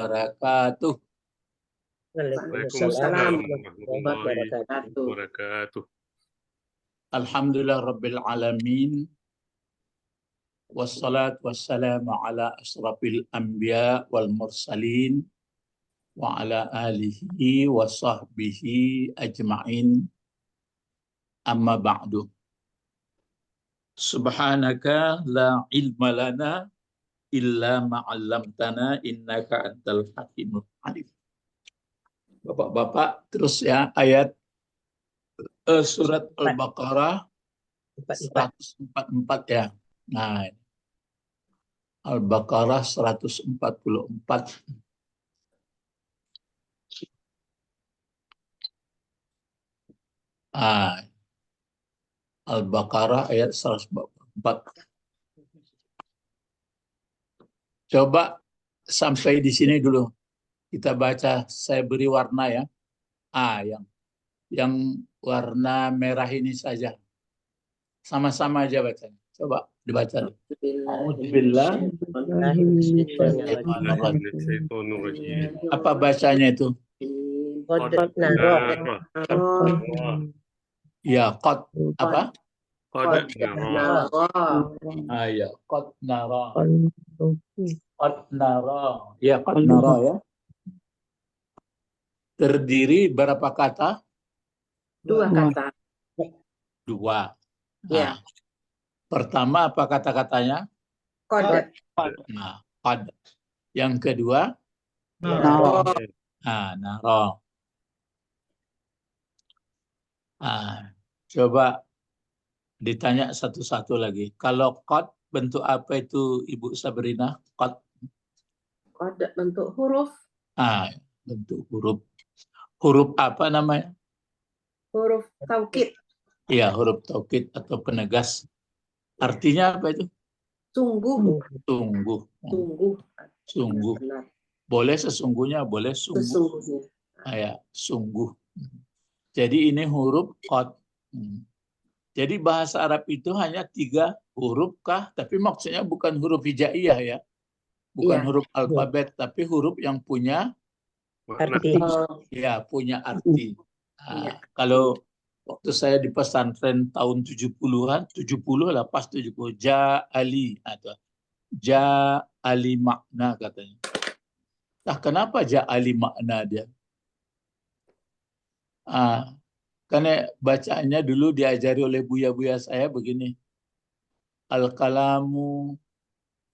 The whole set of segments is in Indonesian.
wabarakatuh. Waalaikumsalam Waalaikumsalam warahmatullahi wabarakatuh. wabarakatuh. Alhamdulillah Rabbil Alamin. Wassalatu wassalamu ala asrafil anbiya wal mursalin wa ala alihi wa sahbihi ajma'in. Amma ba'du. Subhanaka la ilma lana illa ma'allamtana innaka antal hakimul alim. Bapak-bapak, terus ya ayat surat Al-Baqarah 144 ya. Nah, Al-Baqarah 144. Al-Baqarah ayat 144. Coba sampai di sini dulu. Kita baca, saya beri warna ya. Yang warna merah ini saja. Sama-sama aja bacanya. Coba dibaca. Alhamdulillah. Apa bacanya itu? Ya, qad apa? Qad nara. Ya, qad nara. Qad nara. Ya, qad nara ya. Terdiri berapa kata? Dua kata. Dua. Ya. Pertama apa kata-katanya? Qad. Nah, qad. Yang kedua? Nara. Nara. Coba ditanya satu-satu lagi. Kalau qad bentuk apa itu Ibu Sabrina? Qad. Qad bentuk huruf. Bentuk huruf. Huruf apa namanya? Huruf taukid. Iya, huruf taukid atau penegas. Artinya apa itu? Sungguh. Sungguh. Sungguh. Sungguh. Benar. Boleh sesungguhnya, boleh sungguh. Sesungguhnya. Ya, sungguh. Jadi ini huruf qad. Jadi bahasa Arab itu hanya 3 huruf kah? Tapi maksudnya bukan huruf hijaiyah ya. Bukan huruf alfabet, tapi huruf yang punya Arti. Ya, punya arti. Kalau waktu saya di pesantren tahun 70-an, 70 lah pas 70, ja'ali atau ja'ali makna katanya. Nah, kenapa ja'ali makna dia? Karena bacaannya dulu diajari oleh buya-buya saya begini. Al-kalamu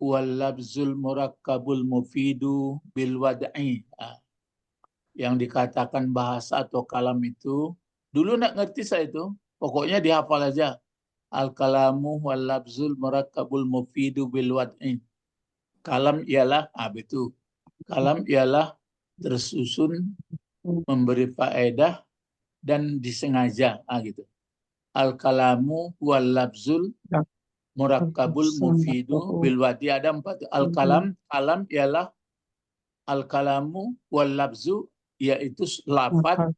wal labzul murakkabul mufidu bil wad'i. Yang dikatakan bahasa atau kalam itu, dulu nggak ngerti saya itu, pokoknya dihafal aja. Al-kalamu wal labzul murakkabul mufidu bil wad'i. Kalam ialah, itu. Kalam ialah tersusun, memberi faedah, dan disengaja. Gitu. Al-kalamu wal labzul murakkabul mufidu bil wad'i. Ada 4. Al-kalam, kalam ialah al-kalamu wal labzu, yaitu lafaz,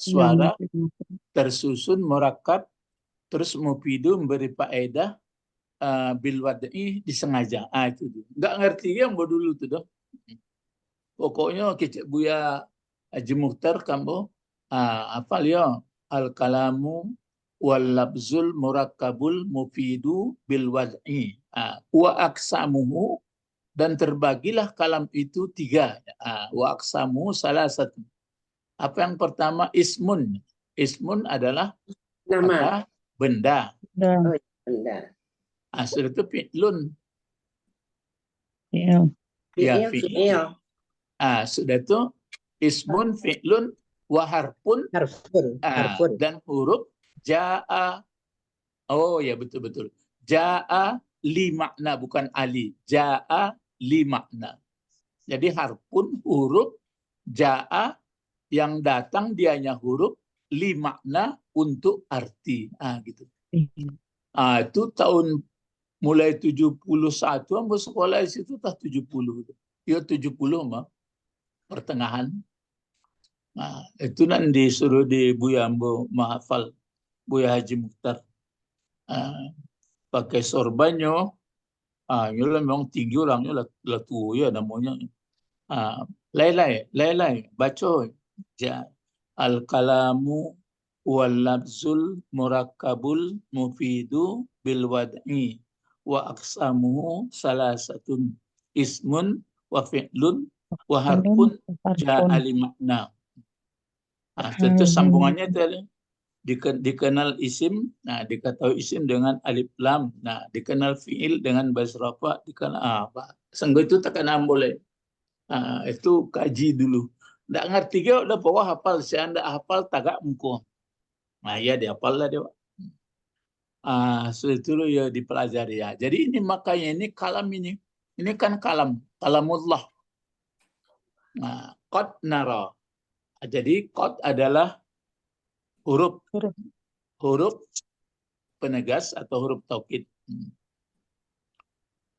suara tersusun murakkab, terus mufidu memberi faedah, bil wad'i disengaja. Itu nggak ngerti yang dulu tuh dong. Pokoknya kecik Buya Haji Mukhtar kamu hafal ya, al kalamu wal labzul murakkabul mufidu bil wad'i wa aksamuhu, dan terbagilah kalam itu 3. Wa aksamuhu salah satu. Apa yang pertama? Ismun. Ismun adalah Nama. Benda. Oh, benda. Sudah itu fi'lun. Ya, fi'il. Sudah itu ismun, fi'lun, wa harfun. Harfun. Dan huruf ja'a. Oh ya, betul-betul. Ja'a li makna, bukan ali. Ja'a li makna. Jadi harfun, huruf, ja'a yang datang dianya huruf, li makna untuk arti. Gitu. Itu tahun mulai 71 ambo sekolah di situ tah 70. Ya 70 mah pertengahan. Itu nanti disuruh di Buya Ambo mahafal, Buya Haji Mukhtar. Pakai sorbanyo, memang tinggi orangnya lah tua ya namanya. Lailai, baca. Ja, al-kalamu wal lafzul murakkabul mufidu bil wad'i wa aqsamuhu salasatun ismun wa fi'lun wa harfun ja'a li makna. Tentu sambungannya tadi dikenal isim, nah diketahui isim dengan alif lam, nah dikenal fiil dengan baris rafa, dikenal apa? Sanggo itu tekanan boleh. Itu kaji dulu. Nggak ngerti ke udah pokok hafal, saya ndak hafal tagak muko. Nah ya dihafal lah dia. Itu ya dipelajari ya. Jadi ini makanya ini kalam ini kan kalamullah. Nah, qad nara. Jadi qad adalah huruf penegas atau huruf taukid.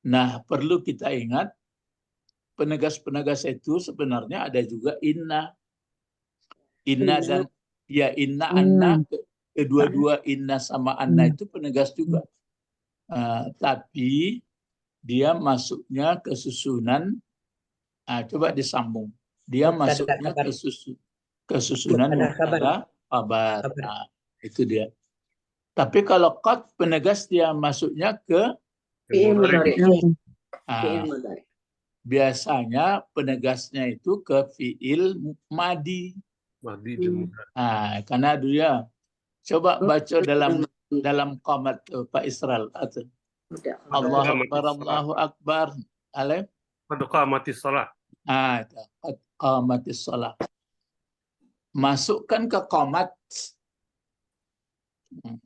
Nah, perlu kita ingat penegas-penegas itu sebenarnya ada juga inna dan ya inna anna, kedua-dua inna sama anna itu penegas juga. Tapi dia masuknya ke susunan, coba disambung. Dia masuknya ke susunan mubtada khabar. Itu dia. Tapi kalau qad penegas dia masuknya ke Fi'il mudhari. biasanya penegasnya itu ke fi'il madi. Karena dia coba baca dalam qamat Pak Israel atau Allahu Akbar. Alif. Qad qamatis shalah. Qad qamatis shalah. Masukkan ke qamat.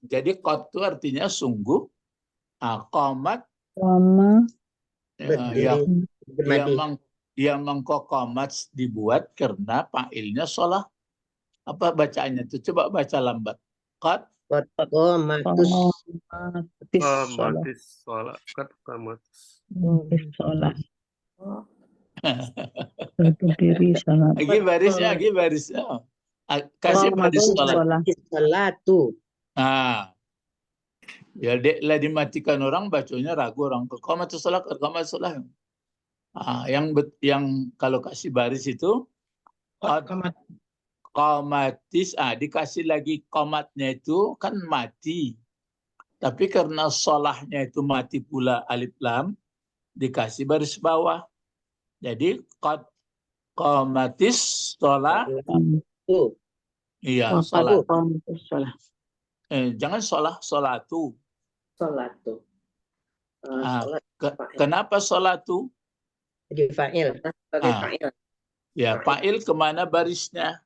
Jadi qad itu artinya sungguh. Qamat yang mengkokomat dibuat karena fa'ilnya shalah. Apa bacaannya itu? Coba baca lambat. Qad Qamatis shalah. Qad qamatis shalah. Berdiri salat. Lagi barisnya. Kasih baris salat. Ya lah dimatikan orang bacanya ragu orang. Qamatis shalah. Yang kalau kasih baris itu qamatis, dikasih lagi qamatnya itu kan mati. Tapi karena sholahnya itu mati pula alif lam, dikasih baris bawah. Jadi qamatis sholah. Iya, sholat. Jangan sholatu. Kenapa sholatu? Jadi fa'il. Ya, fa'il kemana barisnya?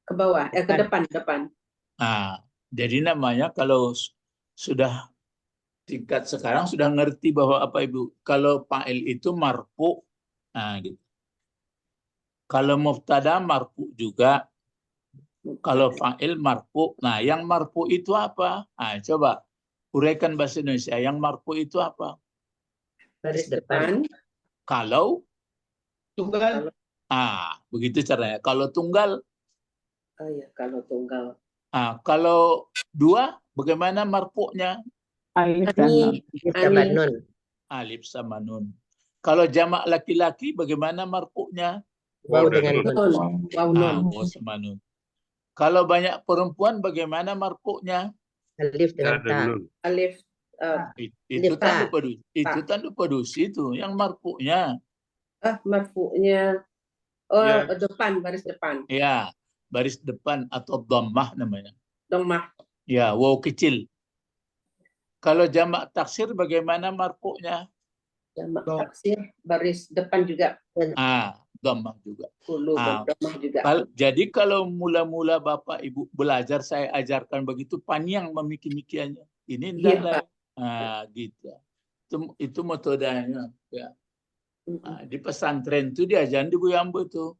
Ke bawah, ke depan. Jadi namanya kalau sudah tingkat sekarang sudah ngerti bahwa apa Ibu, kalau fa'il itu marfu, gitu. Kalau mubtada marfu juga, kalau fa'il marfu. Nah, yang marfu itu apa? Coba uraikan bahasa Indonesia. Yang marfu itu apa? Baris depan. Kalau tunggal. Begitu caranya. Kalau tunggal. Kalau tunggal. Kalau dua, bagaimana marfu'nya? Alif sama nun. Alif sama nun. Kalau jamak laki-laki, bagaimana marfu'nya? Waw dengan nun. Waw sama nun. Kalau banyak perempuan, bagaimana marfu'nya? Alif dengan ta. Alif. Itu tanda padusi itu. Yang marfu'nya. Marfu'nya. Depan, baris depan. Ya, baris depan atau dhammah namanya. Dhammah. Ya, waw kecil. Kalau jamak taksir bagaimana marfu'nya? Jamak taksir baris depan juga. Dhammah juga. Dhammah juga. Jadi kalau mula-mula Bapak Ibu belajar, saya ajarkan begitu, panjang memikir-mikirnya. Ini enggak gitu. Itu metodenya. Ya. Di pesantren itu diajarin di Buyambu itu.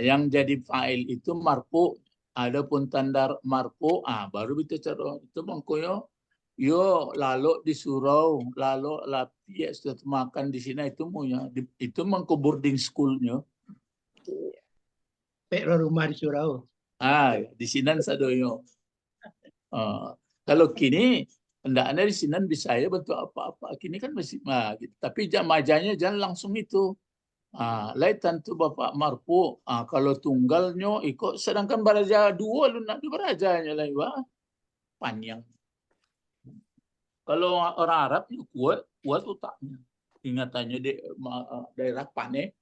Yang jadi fa'il itu marfu, adapun tanda marfu, baru itu cara itu mengkoyo yo lalu di surau, lalu lapi sudah makan di sini itu punya itu mengko boarding schoolnya. Rumah di surau. Di sini sadoyo. Kalau kini hendaknya di sini bisa ya bentuk apa-apa. Kini kan masih gitu. Tapi majanya jangan langsung itu. Lain tentu Bapak marfu. Kalau tunggalnya ikut, sedangkan baraja dua lu nak barajanya lain wah panjang. Kalau orang Arab kuat otaknya. Ingatannya di daerah Pane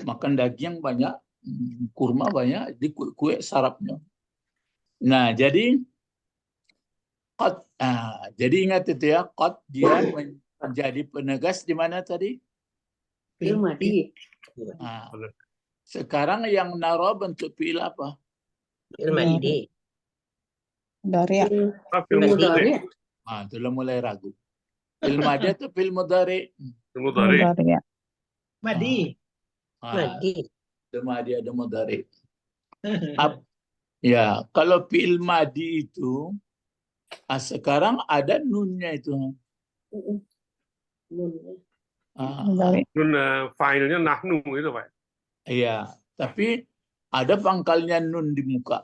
makan daging banyak, kurma banyak, di kue sarapnya. Nah, jadi jadi ingat itu ya, qad dia menjadi penegas di mana tadi? Fi'il madi. Sekarang yang naro bentuk fi'il apa? Fi'il madi. Dari Fi'il mudhari. Itulah mulai ragu. Fi'il madi atau fi'il mudhari? Fi'il mudhari. Dari Madi. Madi. Ada madi, ada mudhari. Ya, kalau fi'il madi itu sekarang ada nunnya itu. dari Nun fa'ilnya nahnu itu, Pak. Iya, tapi ada pangkalnya nun di muka.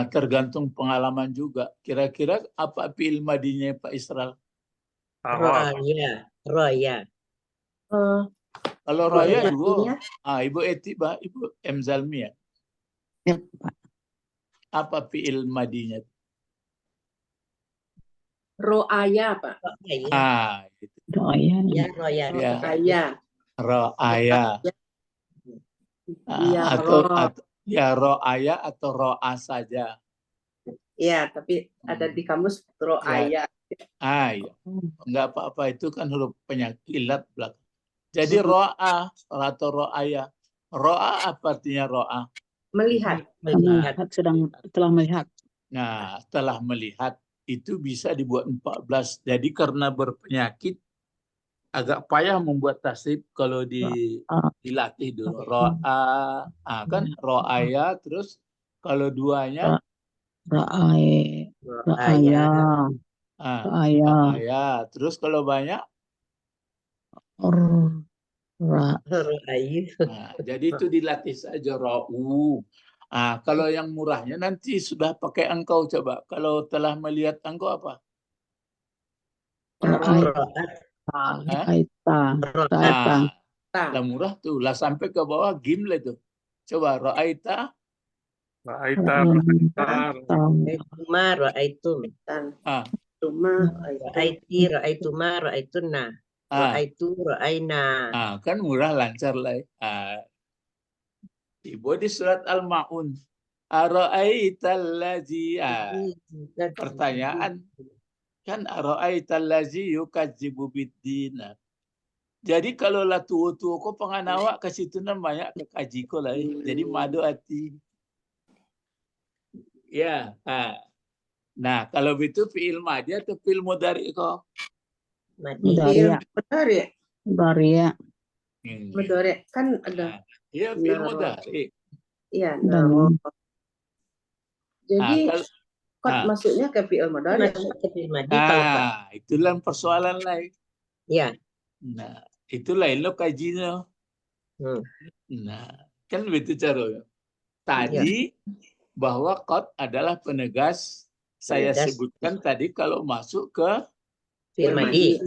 Tergantung pengalaman juga. Kira-kira apa fi'il madinya Pak Israel? Roya. Roya. Kalau raya Madinya, dua. Ibu Etiba, Ibu M. Zalmi ya. ya, Pak. Apa fi'il madinya? ro'aya, Pak. Gitu. Doa Ya, roya. Ya. Ro'aya. Ro'aya. Iya, Ya ro'aya atau ro'a saja. Ya, tapi ada di kamus ro'aya. Iya. Enggak apa-apa, itu kan huruf penyakit ilat belakang. Jadi ro'a atau ro'aya. Ro'a apa artinya ro'a? Melihat. Melihat, telah melihat. Nah, setelah melihat itu bisa dibuat 14. Jadi karena berpenyakit agak payah membuat tasrif kalau dilatih dulu. Ro'a, kan ro'aya, terus kalau duanya Ra'aya. Ro'aya. Ra'aya. ro'aya. Terus kalau banyak, Ro'ayu. jadi itu dilatih saja ro'u. Kalau yang murahnya nanti sudah pakai engkau coba. Kalau telah melihat engkau apa? Ra'aita. Ra'aita. Lah murah tuh, lah sampai ke bawah gim lah tuh. Coba ra'aita. Ra'aita. Ra'aituma, ra'aitum. Cuma Ra'aiti, ra'aituma, ra'aituna. Ra'aitu, ra'aina. Kan murah lancar lah. Ibu di surat Al-Ma'un. Ara'aital ladzi. Pertanyaan. Kan ara'aital ladzi yukadzibu biddin. Jadi kalau lah tua-tua kau penganawak ke situ namanya ke kaji kau lah. Jadi madu hati. Ya. Nah, kalau itu fi'il madi atau fi'il mudhari kau? Mudhari. Mudhari kan ada. Iya, fi'il mudhari. Iya, naro. Jadi maksudnya ke fi'il mudhari. Itulah persoalan lain. Ya. Nah, itulah lo kajinya. Nah, kan begitu caranya. Tadi bahwa qad adalah penegas. Saya sebutkan tadi kalau masuk ke Fi'il madi.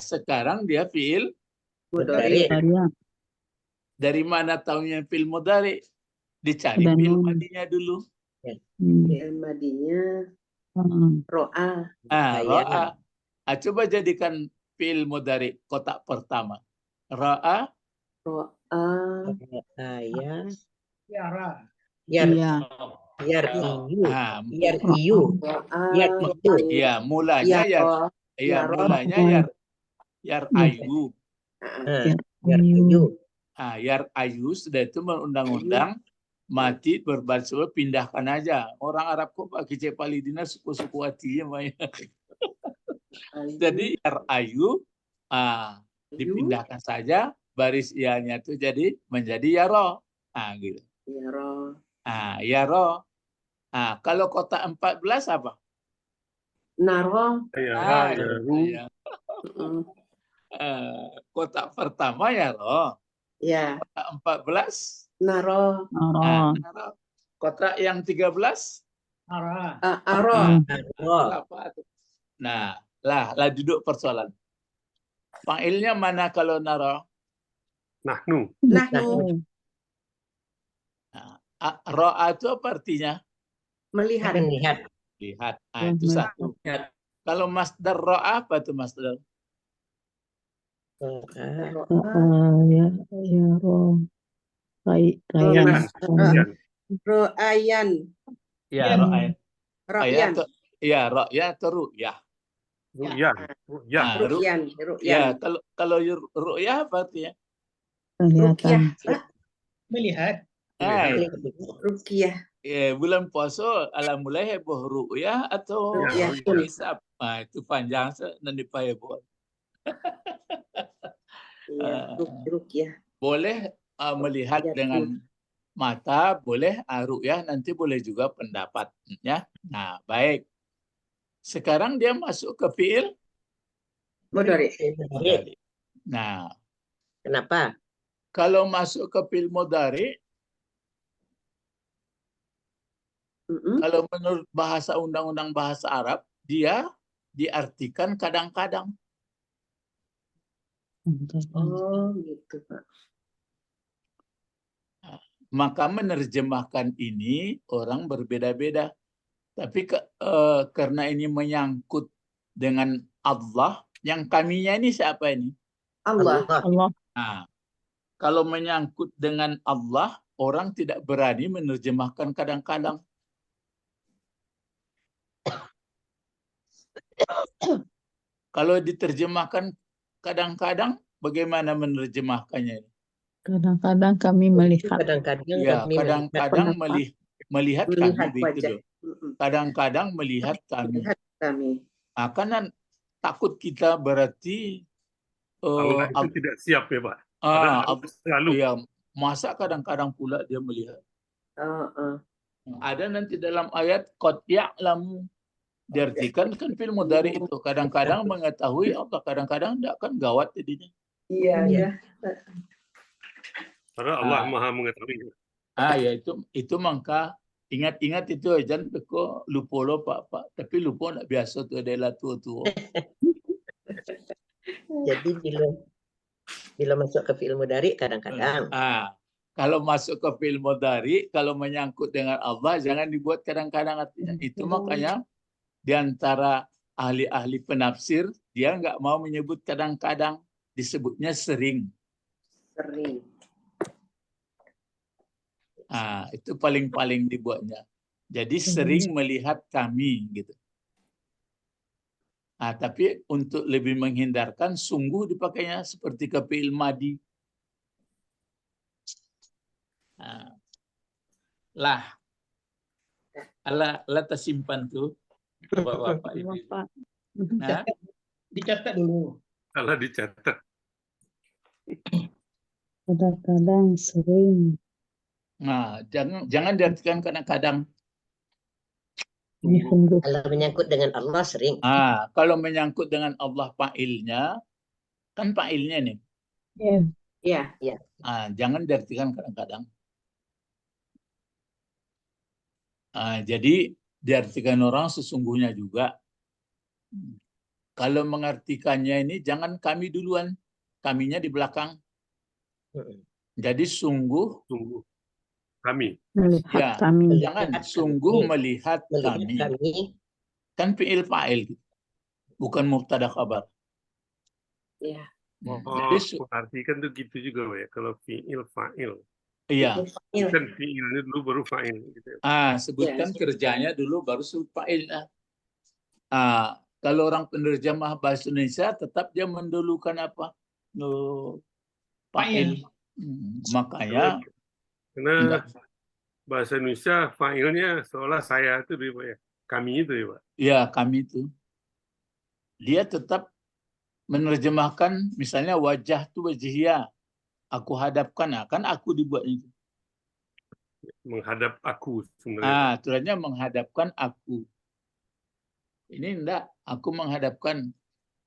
Sekarang dia fi'il Mudhari. Dari mana tahunya fi'il mudhari? Dicari fi'il madinya dulu. Fi'il madinya ro'a. Ro'a. Coba jadikan fi'il mudhari kotak pertama. Ro'a. Yar'iyu. Ya, mulanya yar'ayu. Yar'iyu. Yar'ayu sudah itu undang-undang mati berbasul pindahkan aja. Orang Arab kok pakai cepalidina suku-suku hatinya. Jadi yar'ayu dipindahkan saja baris ianya itu jadi menjadi yaro. Gitu. Yaro. Yaro. Kalau kotak 14 apa? Naro. Kotak pertama yaro. Ya. Kotak 14 naro. Kotak yang 13 aro. Nah, lah duduk persoalan. Fa'ilnya mana kalau naro? Nahnu. Nahnu Ro'a itu apa artinya? melihat. Melihat. Lihat. Melihat. Itu satu. Kalau masdar ro'a apa tuh masdar? Ya, ya, roh. Rayan. Sekian. Ro'ayan. Ya, ro'a. Ro'yan. Ya, ro'ya atau ru'yah. Ru'yah. Ru'yah. Ru'yan. Ya, Ru'yan. kalau ru'yah apa artinya? Ruqyah. Kelihatan. Melihat. Ruqyah. Bulan puasa ala mulai heboh ru'yah atau Ru'yah. hisab. Itu panjang nanti heboh. Iya, ruqyah. Boleh melihat Ya, dengan mata, boleh ru'yah, nanti boleh juga pendapat. Ya. Nah, baik. Sekarang dia masuk ke fi'il Mudhari. mudhari. Nah, Kenapa? kalau masuk ke fi'il mudhari, kalau menurut bahasa undang-undang bahasa Arab, dia diartikan kadang-kadang. Oh, gitu, Pak. Maka menerjemahkan ini orang berbeda-beda. Tapi karena ini menyangkut dengan Allah, yang kaminya ini siapa ini? Allah. Allah. Nah, kalau menyangkut dengan Allah, orang tidak berani menerjemahkan kadang-kadang. Kalau diterjemahkan kadang-kadang, bagaimana menerjemahkannya? Kadang-kadang kami melihat. Kadang-kadang Ya, kami kadang-kadang melihat kami Melihat begitu wajah. loh. Kadang-kadang melihat kami. Melihat kami. Karena takut kita berarti Allah itu tidak siap ya Pak. Padahal Allah selalu. ya, masa kadang-kadang pula dia melihat. Ada nanti dalam ayat qad ya'lamu, diartikan kan fil mudhari itu kadang-kadang mengetahui Allah, kadang-kadang tidak, kan gawat jadinya. Iya, iya. Padahal Allah Maha mengetahui. Ya itu maka ingat-ingat itu jangan kok lupa lo Pak, tapi lupa nak biasa tu adalah tua-tua. Jadi bila masuk ke fi'il mudhari kadang-kadang. Kalau masuk ke fi'il mudhari, kalau menyangkut dengan Allah jangan dibuat kadang-kadang artinya. Itu makanya di antara ahli-ahli penafsir dia nggak mau menyebut kadang-kadang, disebutnya sering. Sering. Itu paling-paling dibuatnya. Jadi sering melihat kami gitu. Tapi untuk lebih menghindarkan sungguh dipakainya seperti ke fi'il madi. Lah tersimpan tuh Bapak Ibu. Dicatat dulu. Salah dicatat. Kadang-kadang sering. Jangan diartikan kadang-kadang. Ini sungguh. Kalau menyangkut dengan Allah sering. Kalau menyangkut dengan Allah fa'ilnya, kan fa'ilnya nih. Iya. Jangan diartikan kadang-kadang. Jadi diartikan orang sesungguhnya juga. Kalau mengartikannya ini jangan kami duluan, kaminya di belakang. Jadi sungguh kami. Melihat kami. Jangan sungguh melihat kami. Kan fi'il fa'il, bukan mubtada khabar. Iya. Jadi artikan tuh gitu juga ya kalau fi'il fa'il. Iya. Kan fi'ilnya dulu baru fa'il gitu. Sebutkan kerjanya dulu baru fa'il. Kalau orang penerjemah bahasa Indonesia tetap dia mendulukan apa? Fa'il. Makanya karena bahasa Indonesia fa'ilnya seolah saya itu Pak ya. Kami itu ya Pak. Ya, kami itu. Dia tetap menerjemahkan misalnya wajah tu wajhiyah. Aku hadapkan, kan aku dibuat itu. Menghadap aku sebenarnya. Aturannya menghadapkan aku. Ini enggak, aku menghadapkan.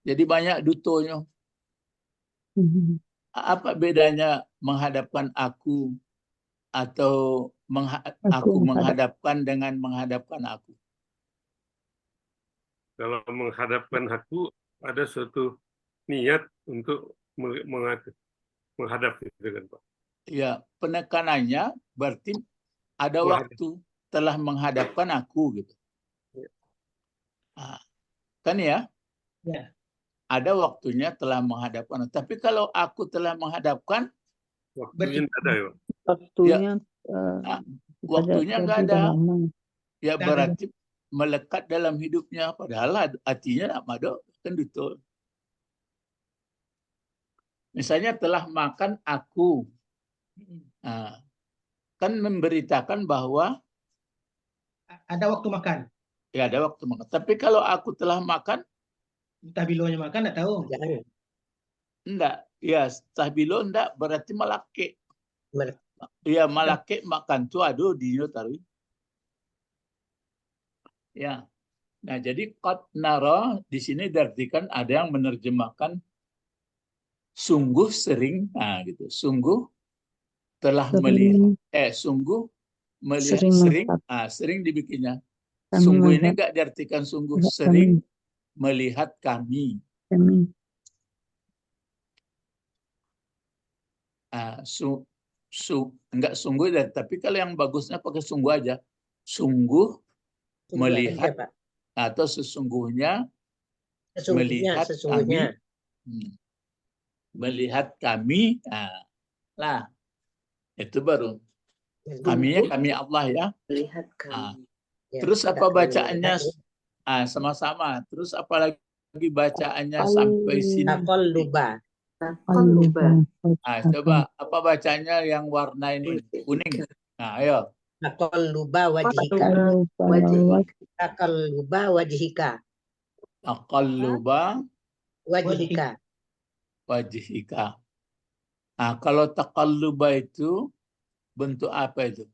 Jadi banyak dutonya. Apa bedanya menghadapkan aku atau aku menghadapkan dengan menghadapkan aku? Kalau menghadapkan aku ada suatu niat untuk menghadap gitu kan Pak. Ya, penekanannya berarti ada Menghadap. waktu telah menghadapkan aku gitu. Ya. Ah, kan ya? Ya. Ada waktunya telah menghadapkan. Tapi kalau aku telah menghadapkan, Waktunya nggak ada ya Pak. Waktunya ah, tidak waktunya jadi nggak ada. lama. Ya Nggak ada. berarti melekat dalam hidupnya. Padahal artinya nak mado kan betul. Misalnya telah makan aku. Nah, kan memberitakan bahwa Ada waktu makan. ya ada waktu makan. Tapi kalau aku telah makan, Entah bilonya makan, nggak tahu. Jangan. enggak. Ya, tahbilo enggak berarti malake. Mer- Ya, malake makan tu aduh dinyo taruh. Ya. Nah, jadi qad nara di sini diartikan ada yang menerjemahkan sungguh sering, nah gitu. Sungguh telah melihat, sungguh melihat Sering melihat. sering dibikinnya. Kami Sungguh ini melihat. enggak diartikan sungguh Melihat sering melihat kami. Kami Enggak sungguh, tapi kalau yang bagusnya pakai sungguh aja. Sungguh Sungguh melihat aja, Pak. atau sesungguhnya Sesungguhnya, melihat sesungguhnya. melihat kami. Nah, itu baru kami Allah ya. Melihat Ah, kami. Ya, terus kita apa akan bacaannya? melihat Sama-sama. Terus apa lagi bacaannya sampai sini? taqalluba. Taqalluba. Coba apa bacanya yang warna ini kuning? Nah, ayo. Taqalluba wajhika. Taqalluba wajhika. Taqalluba Wajhika. wajhika. Nah, kalau taqalluba itu bentuk apa itu?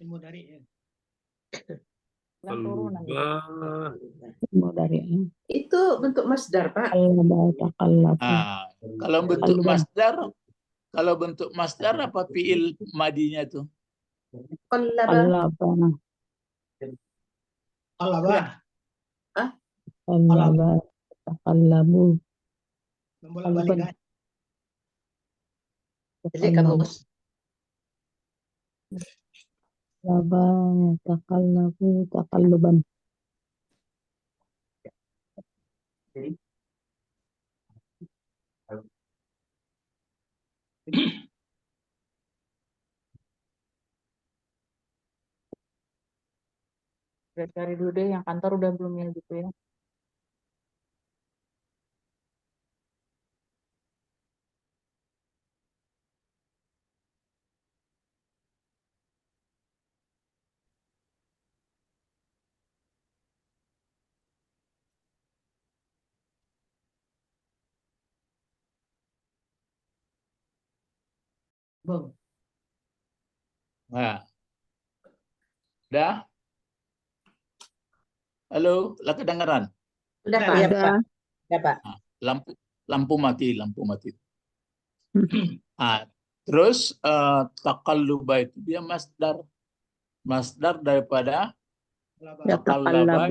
Ilmu dari ya. Taqalluba. mau dari Itu bentuk masdar, Pak. Kalau bentuk masdar, apa fiil madinya itu? Qallaba. Qalaba. Taqallabu. Membolak-balik. Jadi kamu Taqallabu taqalluban. Cari dulu deh yang kantor udah belum ya gitu ya. Bang. Nah. Dah? Halo, lah kedengaran? Udah, Pak. ya, Pak. Ya, Pak. Lampu mati. Terus taqalluba itu dia masdar daripada taqallaba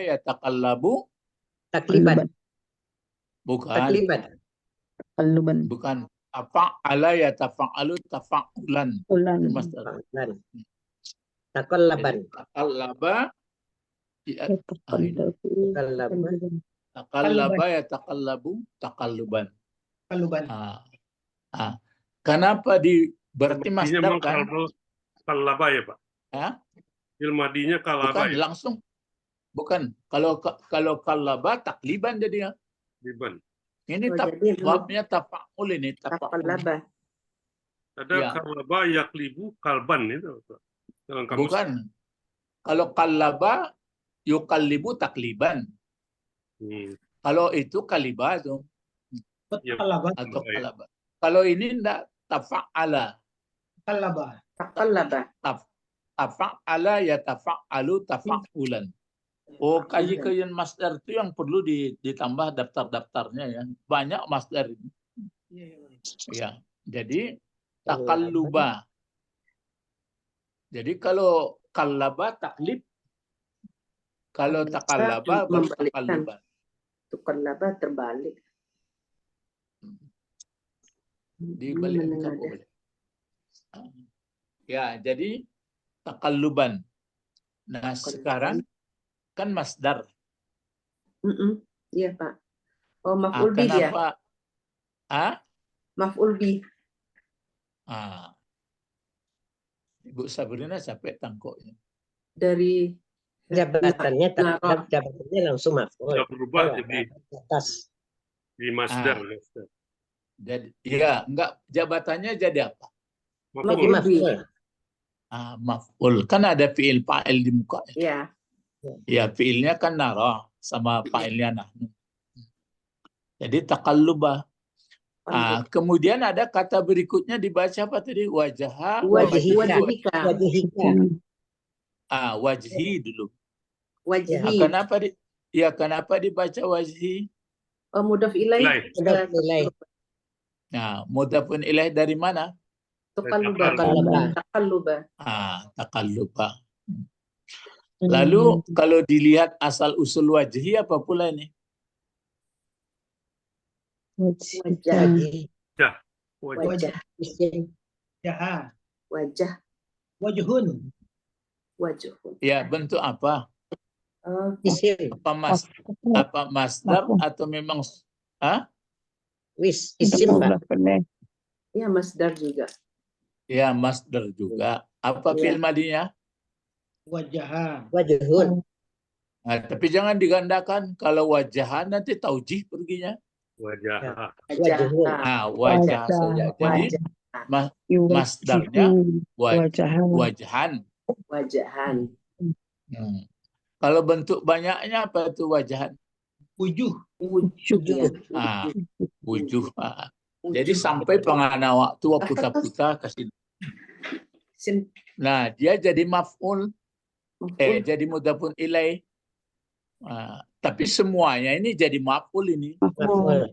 ya taqallabu Takliban. bukan tafa'ala ya tafa'alu tafa'ulan itu masdar. Taqallaban. Taqallaba ya taqallabu taqalluban. Kenapa berarti masdar kan? Kalaba ya Pak. Ilmadinya kalaba. Bukan langsung. Bukan. Kalau kalaba takliban jadinya. Liban. Ini babnya tafa'ul ini Taqallaba. Ada kalaba yaklibu kalban itu. Bukan. Kalau kalaba yukallibu takliban. Kalau itu kaliba itu. Atau kalaba. Kalau ini enggak tafa'ala. Taqallaba. Tafa'ala ya tafa'alu tafa'ulan. Kajian masdar itu yang perlu ditambah daftar-daftarnya ya. Banyak masdar ini. Ya. Jadi taqalluba. Jadi kalau kallaba taklib, kalau taqallaba bertaqalluban. Taqallaba terbalik. Di balik engkau boleh. Ya, jadi takalluban. Nah, sekarang kan masdar. Iya, Pak. Oh, maf'ul bih ya. Kenapa? Maf'ul bih. Ibu Sabrina capek tangkoknya. Dari Jabatannya Nah, jabatannya langsung maf'ul. Sudah berubah jadi Atas. di masdar. Jadi ya, enggak, jabatannya jadi apa? Jadi Maf'ul. maf'ul. Maf'ul. Kan ada fi'il fa'il di mukanya. ya. Ya, fi'ilnya kan nara sama fa'ilnya nahnu. Jadi takallubah. Kemudian ada kata berikutnya dibaca apa tadi? Wajaha, Wajhika. Wajhika. Wajhi dulu. Wajhi. Kenapa dibaca wajhi? Mudhaf ilaih. Mudhaf ilaih. Nah, mudhafun ilaih dari mana? Taqallubah. Takallubah. Lalu kalau dilihat asal usul wajhi apa pula ini? Wajah. Wajah. Isim. Jaha. Wajah. Wajhun. Wajhun. Ya, bentuk apa? Isim. Apa masdar atau memang Isim, Pak. Ya, masdar juga. Ya, masdar juga. Apa Ya. fi'il madinya? Wajaha. Wajhun. Nah, tapi jangan digandakan. Kalau wajahan nanti taujih perginya. Wajah. Wajhun. Wajah saja. Jadi masdarnya wajahan. Wajahan. Kalau bentuk banyaknya apa itu wajahan? Wujuh. Wujuh. Wujuh. Jadi sampai pengana waktu puta-puta kasih. Nah, dia jadi maf'ul. Jadi mudhafun ilaih. Tapi semuanya ini jadi maf'ul ini. Maf'ul.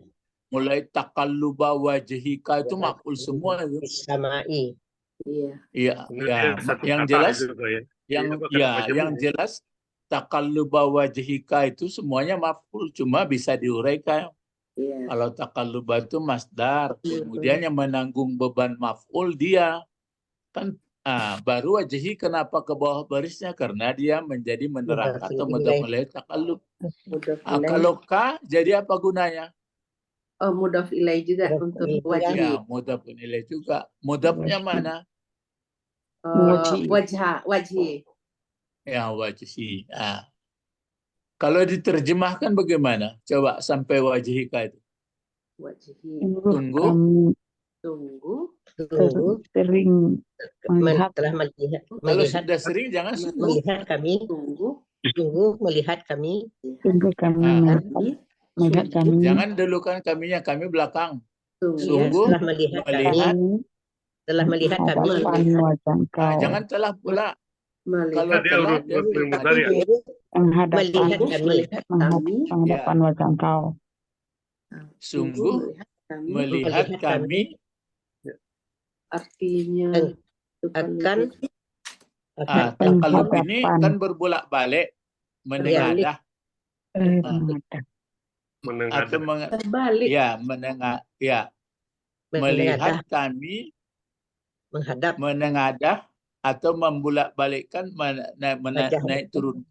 Mulai takalluba wajhika itu maf'ul semua itu. Samai. Iya. Iya. Yang jelas yang jelas takalluba wajhika itu semuanya maf'ul, cuma bisa diuraikan. Iya. Kalau takalluba itu masdar, kemudian yang menanggung beban maf'ul dia. Kan baru wajhi kenapa ke bawah barisnya? Karena dia menjadi menerangkan atau mudhaf ilaih takallub. Kalau ka jadi apa gunanya? Mudhaf ilaih juga untuk wajhi. Ya, mudhaf ilaih juga. Mudhafnya mana? Wajhi. Ya, wajhi. Kalau diterjemahkan bagaimana? Coba sampai wajhika itu. Wajhi. Tunggu. Tunggu. Sering melihat. Telah melihat. Kalau sudah sering jangan sungguh. Melihat kami. Tunggu. Melihat kami. Tunggu kami melihat kami. Jangan dulukan kaminya, kami belakang. Sungguh. Telah melihat kami. Telah melihat kami. Wajah kau. Jangan telah pula. Kalau Dia telah urut mudhari ya. Melihat kami. Menghadapan wajah kau. Sungguh melihat kami. Artinya Akan. Takallub ini kan berbolak-balik, menengadah. Atau terbalik. ya, melihat kami Menghadap. menengadah atau membolak-balikkan naik turun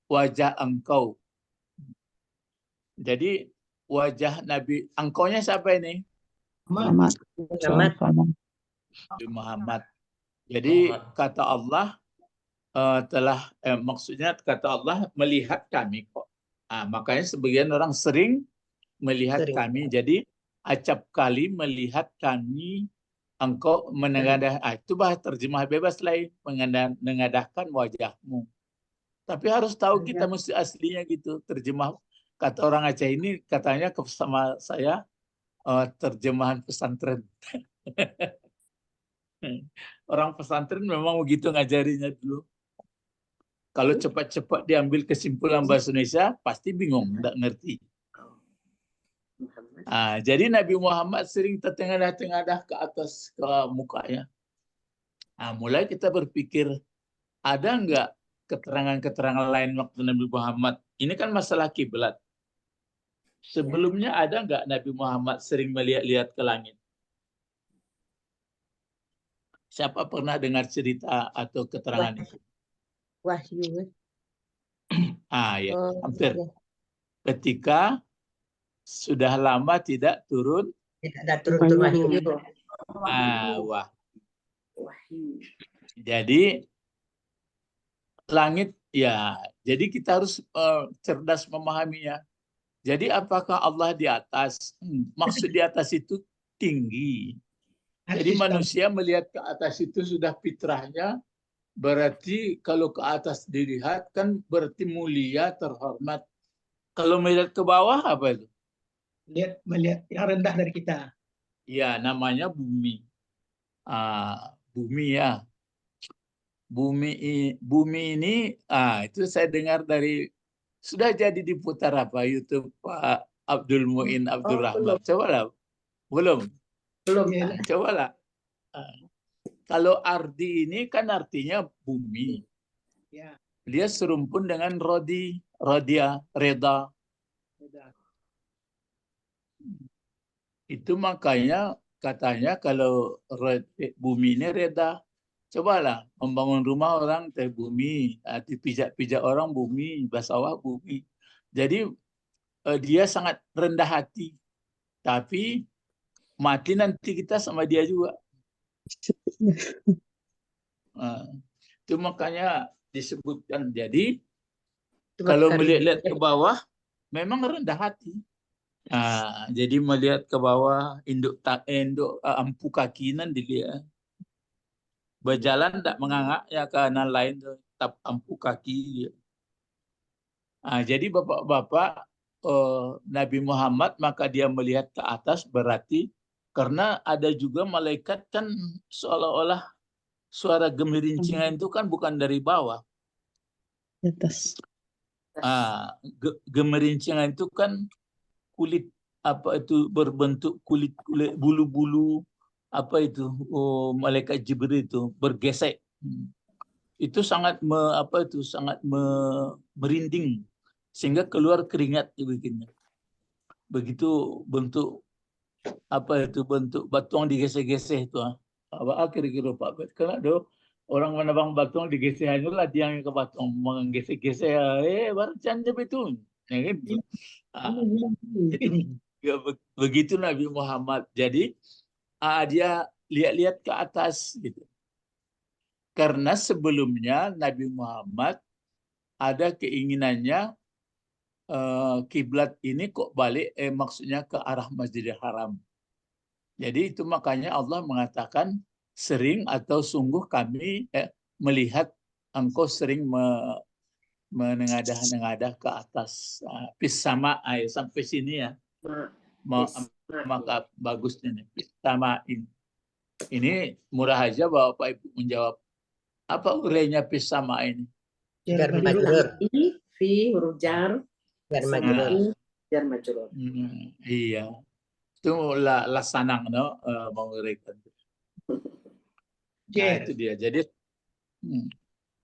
wajah engkau. Jadi wajah Nabi, engkaunya siapa ini? Muhammad. Muhammad. Jadi kata Allah maksudnya kata Allah melihat kami kok. Makanya sebagian orang sering melihat kami. Jadi acap kali melihat kami engkau menengadah. Itu bahasa terjemah bebas lain, menengadahkan wajahmu. Tapi harus tahu kita mesti aslinya gitu. Terjemah kata orang Aceh ini katanya sama saya terjemahan pesantren. Orang pesantren memang begitu ngajarinya dulu. Kalau cepat-cepat diambil kesimpulan bahasa Indonesia, pasti bingung, nggak ngerti. Jadi Nabi Muhammad sering tertengadah-tengadah ke atas ke mukanya. Mulai kita berpikir, ada nggak keterangan-keterangan lain waktu Nabi Muhammad? Ini kan masalah kiblat. Sebelumnya ada nggak Nabi Muhammad sering melihat-lihat ke langit? Siapa pernah dengar cerita atau keterangan itu? Wahyu. Ya, Oh, hampir. ya. Ketika sudah lama tidak turun Tidak ada turun wahyu. wah. Wahyu. Jadi langit ya, jadi kita harus cerdas memahaminya. Jadi apakah Allah di atas? Maksud di atas itu tinggi. Jadi Artis manusia melihat ke atas itu sudah fitrahnya, berarti kalau ke atas dilihat kan berarti mulia, terhormat. Kalau melihat ke bawah apa itu? melihat yang rendah dari kita. Ya, namanya bumi. Bumi ya. Bumi ini itu saya dengar dari sudah jadi diputar apa YouTube Pak Abdul Muin Abdul Rahman. Cobalah. Belum. Ya, Cobalah. Kalau ardi ini kan artinya bumi. ya. Dia serumpun dengan rodia, reda. Itu makanya katanya kalau bumi ini reda. Cobalah membangun rumah orang teh bumi, dipijak-pijak orang bumi, basawah bumi. Jadi dia sangat rendah hati. Tapi mati nanti kita sama dia juga. Itu makanya disebutkan. Jadi kalau melihat ke bawah memang rendah hati. Jadi melihat ke bawah, induk ampu kaki nanti dia berjalan tak mengangak ya kanan lain tetap ampu kaki dia. Jadi bapak-bapak Nabi Muhammad maka dia melihat ke atas berarti karena ada juga malaikat kan seolah-olah suara gemirincingan itu kan bukan dari bawah. Di atas. Gemirincingan itu kan kulit apa itu berbentuk kulit bulu-bulu apa itu malaikat Jibril itu bergesek. Itu sangat merinding sehingga keluar keringat bikinnya. Begitu bentuk bentuk batuang digesek-gesek itu. Apa kira-kira Pak Bet? Karena orang menebang batuang digesek aja lah dia yang ke batuang menggesek-gesek baru canda betul. Ya, gitu. Begitu Nabi Muhammad. Jadi dia lihat-lihat ke atas gitu. Karena sebelumnya Nabi Muhammad ada keinginannya kiblat ini kok balik maksudnya ke arah Masjidil Haram. Jadi itu makanya Allah mengatakan sering atau sungguh kami melihat engkau sering menengadah-nengadah ke atas. Pisama sampai sini ya. Maka bagusnya nih. Pisamain. Ini murah aja Bapak Ibu menjawab. Apa urainya pisama ini? Jar majrur. Fi huruf jar. Jar majrur. Jar majrur. Iya. Itu lasanang menguraikan. Itu dia. Jadi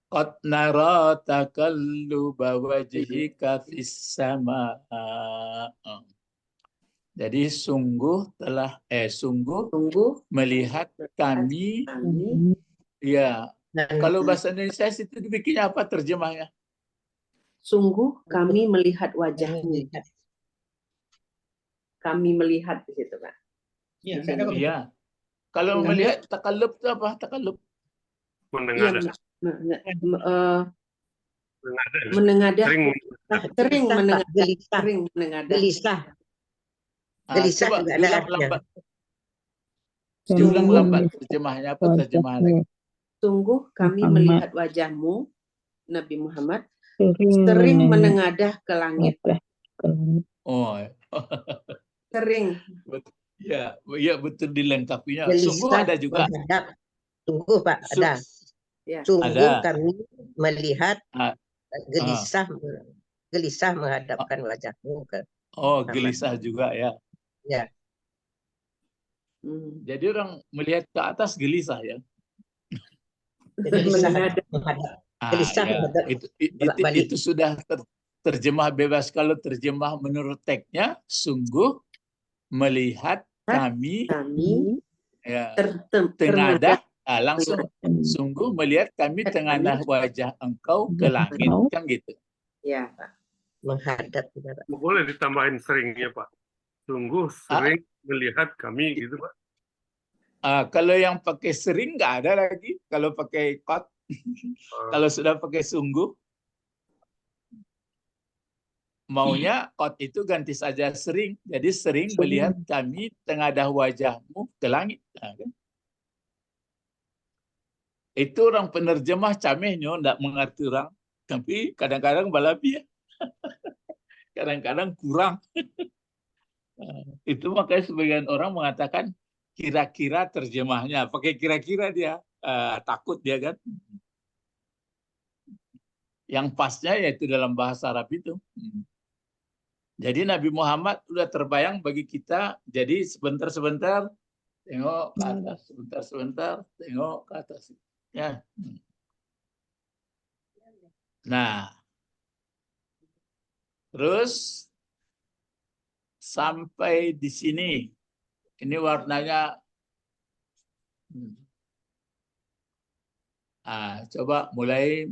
qad nara takalluba wajhika fis sama. Jadi sungguh melihat kami ya. Kalau bahasa Indonesia itu dibikinnya apa terjemahnya? Sungguh kami melihat wajahmu. Kami melihat di situ, Pak. Iya. Kalau melihat takallub itu apa? Takallub. Menengadah. Menengadah. Sering menengadah. Gelisah Coba juga ada lambat. Diulang lambat terjemahnya apa terjemahannya? Sungguh kami Muhammad. melihat wajahmu, Nabi Muhammad, sering menengadah ke langit. Oh. Sering. Ya betul dilengkapinya. Gelisah Sungguh ada juga. Sungguh Pak ada. Ya. Sungguh Ada. kami melihat gelisah menghadapkan wajahmu ke. Gelisah juga ya. Ya. Jadi orang melihat ke atas gelisah ya. Gelisah Itu sudah terjemah bebas. Kalau terjemah menurut teksnya, sungguh melihat kami ya, tengadah Langsung sungguh melihat kami tengadah wajah engkau ke langit, kan gitu. Ya, Pak. Menghadap juga, Pak. Boleh ditambahin seringnya, Pak. Sungguh sering melihat kami gitu, Pak. Kalau yang pakai sering nggak ada lagi. Kalau pakai kot, kalau sudah pakai sungguh, maunya kot itu ganti saja sering. Jadi sering melihat kami tengadah wajahmu ke langit. Nah, kan? Itu orang penerjemah camehnya nggak mengerti orang. Tapi kadang-kadang balabi ya. Kadang-kadang kurang. Itu makanya sebagian orang mengatakan kira-kira terjemahnya. Pakai kira-kira dia. Takut dia kan. Yang pasnya yaitu dalam bahasa Arab itu. Jadi Nabi Muhammad sudah terbayang bagi kita. Jadi sebentar-sebentar tengok ke atas. Sebentar-sebentar tengok ke atas. Ya. Nah. Terus sampai di sini. Ini warnanya. Coba mulai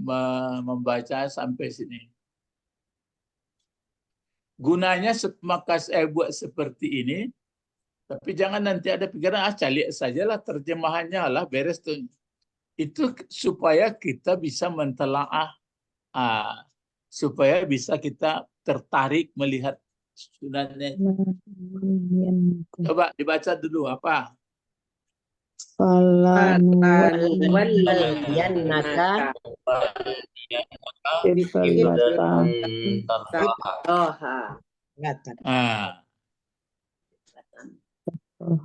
membaca sampai sini. Gunanya maka saya buat seperti ini. Tapi jangan nanti ada pikiran, cari sajalah terjemahannya lah, beres tuh. Itu supaya kita bisa mentelaah. Supaya bisa kita tertarik melihat sunatnya. Coba dibaca dulu apa? Walayannaka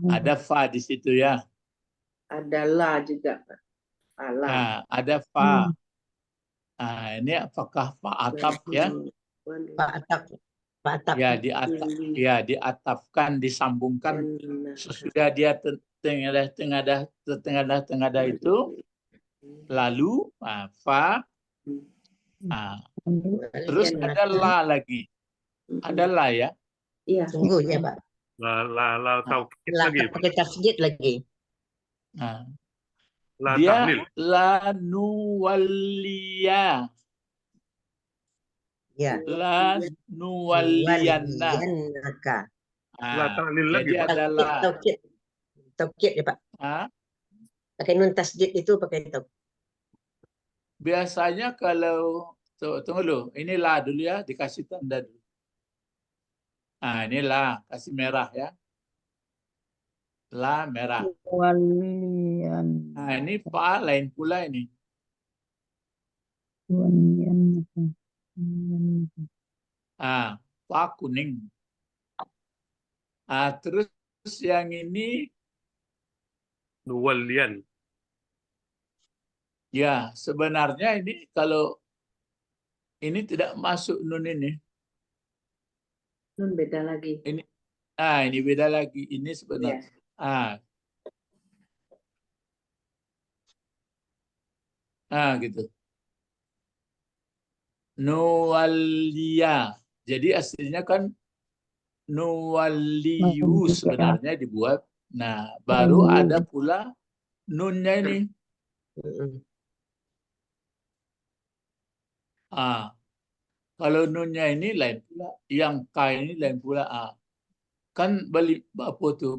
Ada fa di situ ya. Adalah juga, Pak. Ada fa. Ini apakah fa atap ya? Pak Atap. Ya, diatapkan, disambungkan. Sesudah dia tengadah itu, lalu fa, terus ada la lagi. Ada la ya? Iya. Sungguh ya, Pak. La taukid lagi, Pak. Pakai tasjid lagi. La Dia tahlil. la nuwalliya. Ya. La nuwalliyanna. Waliyannaka. La tahlil lagi, Jadi Pak. ada la. Taukid ya, Pak. Pakai nun tasjid itu pakai taukid. Biasanya kalau tunggu dulu, ini la dulu ya, dikasih tanda dulu. Ini la, kasih merah ya. La merah. Ini fa lain pula ini. Fa kuning. Terus yang ini Nuwalliyan. ya sebenarnya ini kalau ini tidak masuk nun ini. Nun beda lagi. Ini beda lagi. Ini sebenarnya. Gitu. Nuwalliya. Jadi aslinya kan nuwalliyu sebenarnya dibuat. Nah, baru ada pula nunnya ini. Kalau nunnya ini lain pula, yang K ini lain pula. Kan balik apa tuh,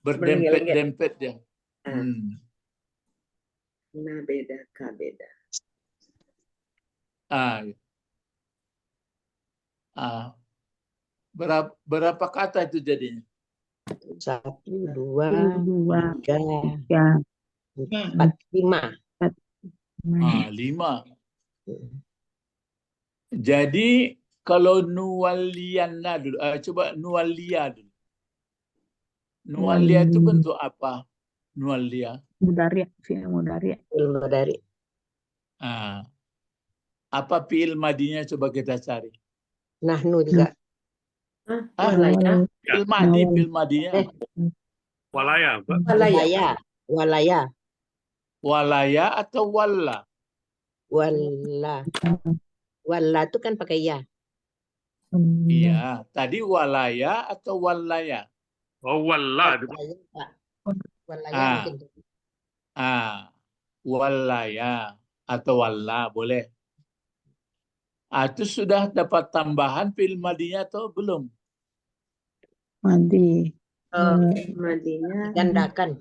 berdempet-dempet dia. Nah, beda, K beda. Berapa kata itu jadinya? 1, 2, 3, 4, 5. 5. Jadi kalau nuwaliyanna dulu, coba nuwaliya dulu. Nuwaliya itu bentuk apa? Nuwaliya. Mudari, fi'il mudari. Mudari. Apa fi'il madinya coba kita cari? Nahnu juga. Walaya. Fi'il madinya. Walaya, Pak. Walaya. Walaya atau walla? Walla itu kan pakai ya. Iya, tadi walaya atau wallaya? Oh, walla. Walaya mungkin. Wallaya atau walla boleh. Itu sudah dapat tambahan fi'il madinya atau belum? Madi. Madinya Gandakan.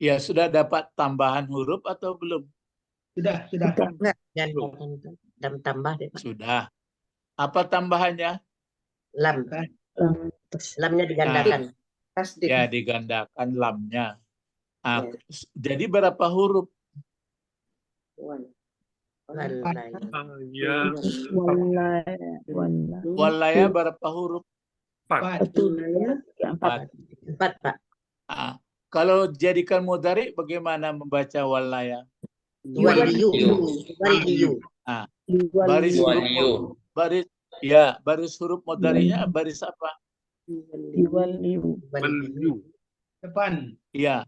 Ya sudah dapat tambahan huruf atau belum? Sudah. enggak. Gandakan itu. Dan tambah deh, Pak. Sudah. Apa tambahannya? Lam. Terus Lamnya digandakan. Tasdik. Ya digandakan lamnya. Ya. Jadi berapa huruf? Wal. Wallaya. Ya, wala. Wallaya berapa huruf? 4. Satu, Wallaya. tiga, empat. 4, Pak. Kalau jadikan mudhari bagaimana membaca wallaya? Waliyu. Waliyu. Baris huruf Yuwaliyu. baris huruf mudhari'nya baris apa? Yuwaliyu. Waliyu. Depan. Iya,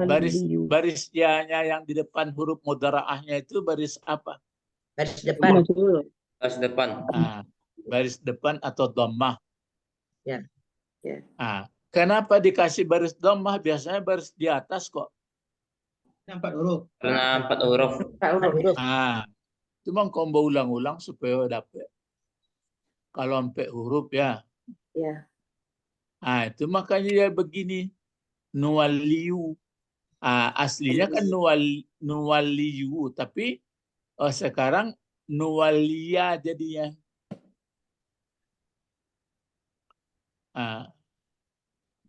baris Yuwaliyu. baris ya-nya yang di depan huruf mudhara'ahnya itu baris apa? Baris depan. Majhul. Pas depan. Baris depan atau dhammah. Ya. Ya. Kenapa dikasih baris dhammah? Biasanya baris di atas kok. 4 huruf. Karena 4 huruf. Huruf. Cuma combo ulang-ulang supaya dapat. Kalau sampai huruf ya. Ya. Itu makanya dia begini. Nuwaliyu. Aslinya kan nuwaliyu. Tapi sekarang nuwaliya jadinya.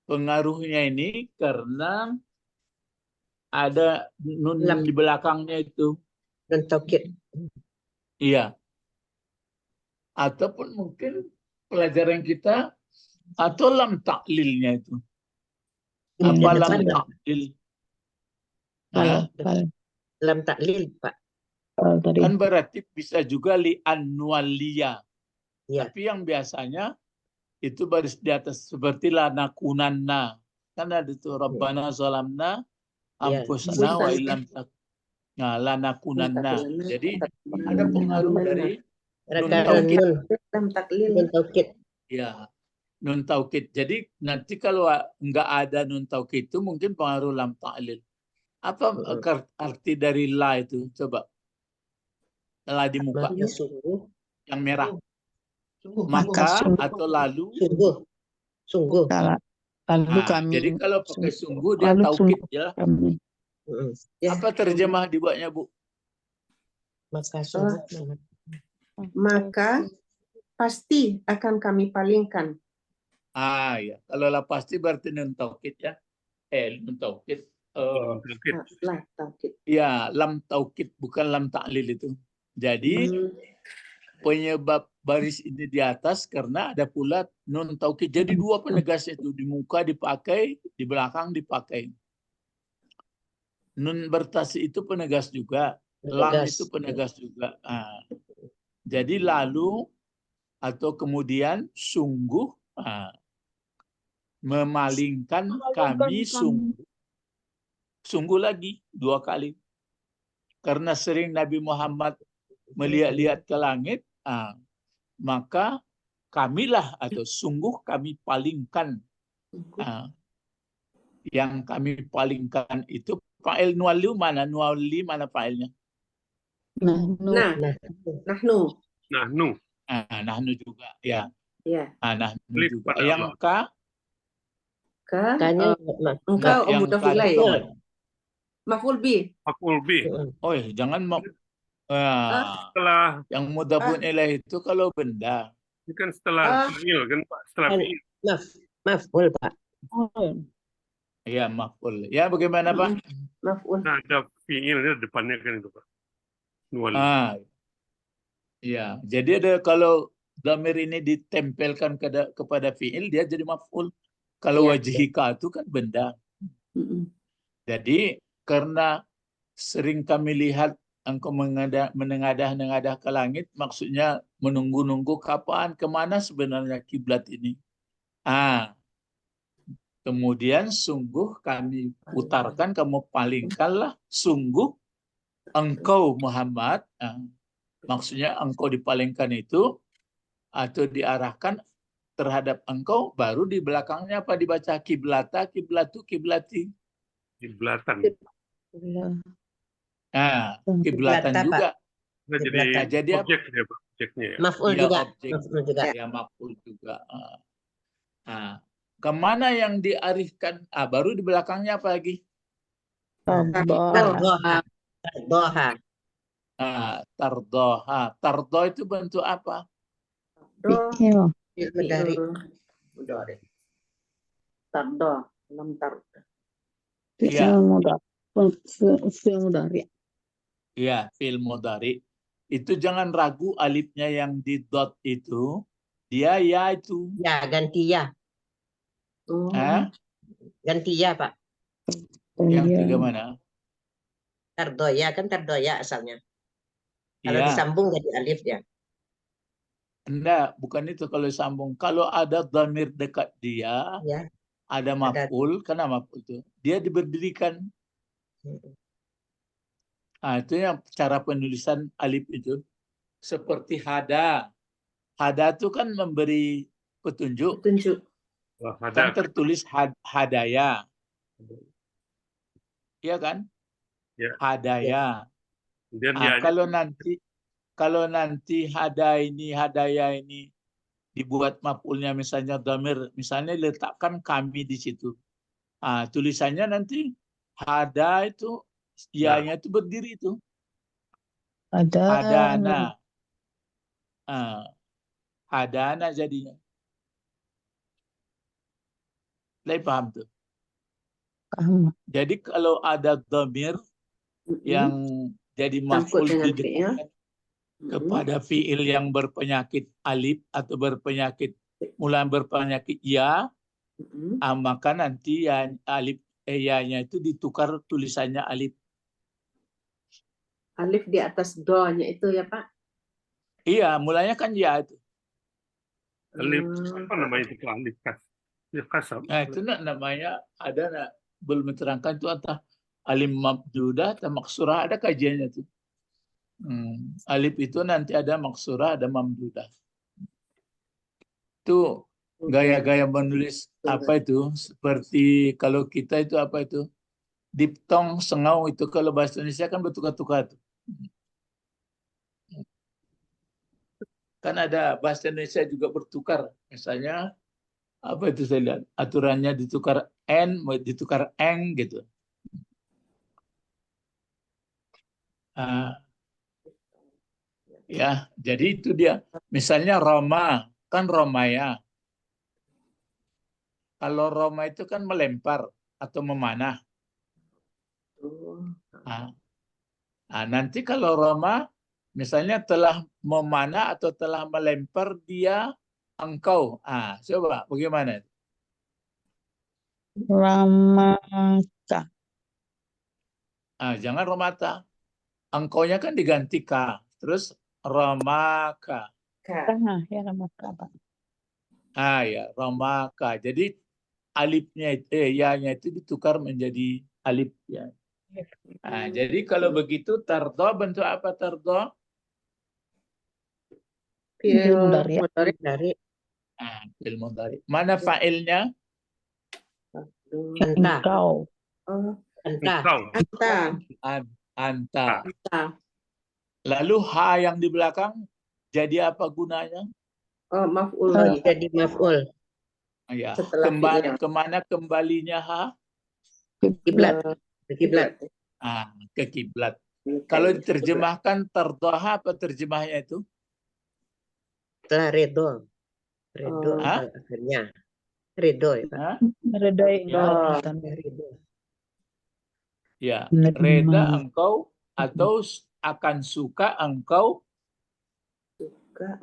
Pengaruhnya ini karena ada nun Lam. di belakangnya itu. Dan taukid. Iya. Ataupun mungkin pelajaran kita atau lam taklilnya itu. Apa lam taklil? Lam taklil, Pak. Tadi. Kan berarti bisa juga li annualiya. Ya. Tapi yang biasanya itu baris di atas seperti lanakunanna. Kan ada itu Rabbana zalamna Ya. anfusana wa illam lanakunanna. Jadi ada pengaruh dari Rakaran nun. Lam taklil. Nun taukid. ya nun taukid. Jadi nanti kalau nggak ada nun taukid itu mungkin pengaruh lam ta'lil. Apa arti dari la itu? Coba. La di muka. Makna sungguh. Yang merah. Sungguh. Maka atau lalu. Sungguh. Lalu kami. Jadi kalau pakai sungguh dia Lalu taukid sungguh ya. kami. Ya. Apa terjemah dibuatnya, Bu? Maka sungguh. Maka pasti akan kami palingkan. Ya. Kalau lah pasti berarti nun taukid ya. Nun taukid. Lah taukid. Ya, lam taukid bukan lam ta'lil itu. Jadi penyebab baris ini di atas karena ada pula nun taukid. Jadi dua penegas itu di muka dipakai, di belakang dipakai. Nun bertasi itu penegas juga, lam itu penegas juga. Jadi lalu atau kemudian sungguh memalingkan kami sungguh lagi 2 kali. Karena sering Nabi Muhammad melihat-lihat ke langit, maka kamilah atau sungguh kami palingkan. Yang kami palingkan itu fa'il nuwali mana? Nuwali mana fa'ilnya? Nahnu. Nahnu juga ya. Ya. Nahnu juga. Yang Kanya engkau yang mudhaf ilaih. kata- Maf'ul bi. Maf'ul bih. jangan Setelah yang mudhafun ilaih itu kalau benda. ini kan setelah fi'il kan Pak, setelah fi'il. maf'ul, Pak. Ya, maf'ul. Ya, bagaimana, Pak? Maf'ul. Nah, ada fi'ilnya depannya kan itu Pak. Nuwali. Ya, jadi ada kalau dhamir ini ditempelkan kepada fi'il dia jadi maf'ul. Kalau wajhika itu kan benda. Jadi karena sering kami lihat engkau menengadah-nengadah ke langit, maksudnya menunggu-nunggu kapan, kemana sebenarnya kiblat ini. Kemudian sungguh kami putarkan, kamu palingkanlah, sungguh engkau Muhammad, maksudnya engkau dipalingkan itu, atau diarahkan terhadap engkau, baru di belakangnya apa dibaca kiblata, kiblatu, kiblati. Kiblatan. Nah, kiblatan Kiblata, Pak. juga. Nah, jadi Kiblatan. Jadi apa? objek ya, Pak. Objeknya ya. Maf'ul Iya, juga. objek. Maf'ul juga. Ya, maf'ul juga. Kemana yang diarifkan? Baru di belakangnya apa lagi? Tardoha. Tardoha. Tardoha. Tardo itu bentuk apa? Fi'il. Fi'il mudhari. Mudhari. Tardo, lam tardo. Iya. Fi'il mudhari. Fi'il mudhari. Iya, fi'il mudhari. Itu jangan ragu alifnya yang di dot itu. Dia ya itu. Ya, ganti ya. Ganti ya, Pak. Yang Iya. tiga mana? Tardoya kan tardoya asalnya. Kalau Iya. disambung jadi alif ya. Enggak, bukan itu kalau sambung. Kalau ada dhamir dekat dia, Ya. ada maf'ul, karena maf'ul itu, dia diberdirikan. Itu yang cara penulisan alif itu. Seperti hada. Hada itu kan memberi petunjuk. Tunjuk. Wah, Kan ada. tertulis hadaya. Iya kan? Ya. Hadaya. Kemudian dia Kalau nanti hadaya ini dibuat maf'ulnya misalnya dhamir, misalnya letakkan kami di situ. Tulisannya nanti hada itu ya-nya itu berdiri itu. Hadana. Hadana jadinya. Lai paham tuh. Paham. Jadi kalau ada dhamir yang jadi Sangkut maf'ul dengan didekatkan kepada fi'il yang berpenyakit alif atau mulai berpenyakit ya, maka nanti ya alif ya-nya itu ditukar tulisannya alif. Alif di atas do-nya itu ya, Pak? Iya, mulanya kan ya itu. alif apa namanya itu alif kas. Ya, kasam. Nah, itu namanya ada belum diterangkan itu entah alif mabdudah atau maksurah, ada kajiannya tuh. Alif itu nanti ada maksurah, ada mamdudah. Itu gaya-gaya menulis apa itu? Seperti kalau kita itu apa itu? Diptong, sengau itu kalau bahasa Indonesia kan bertukar-tukar tuh. Kan ada bahasa Indonesia juga bertukar. Misalnya apa itu saya lihat aturannya ditukar n, ditukar eng gitu. Ya, jadi itu dia. Misalnya Roma, kan Romaya. Kalau Roma itu kan melempar atau memanah. Nanti kalau Roma, misalnya telah memanah atau telah melempar dia engkau. Coba bagaimana? Ramaka. Jangan Romata. Engkaunya kan diganti K. Terus Romaka. Ya Ramaka, Pak. Ya, Romaka. Jadi alifnya ya-nya itu ditukar menjadi alif ya. Jadi kalau begitu tardo bentuk apa tardo? Fi'il mudhari. Dari Fi'il mudhari. Mana fa'ilnya? Engkau. anta. Anta. Lalu ha yang di belakang jadi apa gunanya? Maf'ul. Jadi maf'ul. Ya. Setelah Kemana kembalinya ha? Kiblat. Kiblat. Ke kiblat. Kalau diterjemahkan tardoha apa terjemahnya itu? Setelah redo. Redo akhirnya. Redo ya, Pak. Redai Ya, reda engkau atau akan suka engkau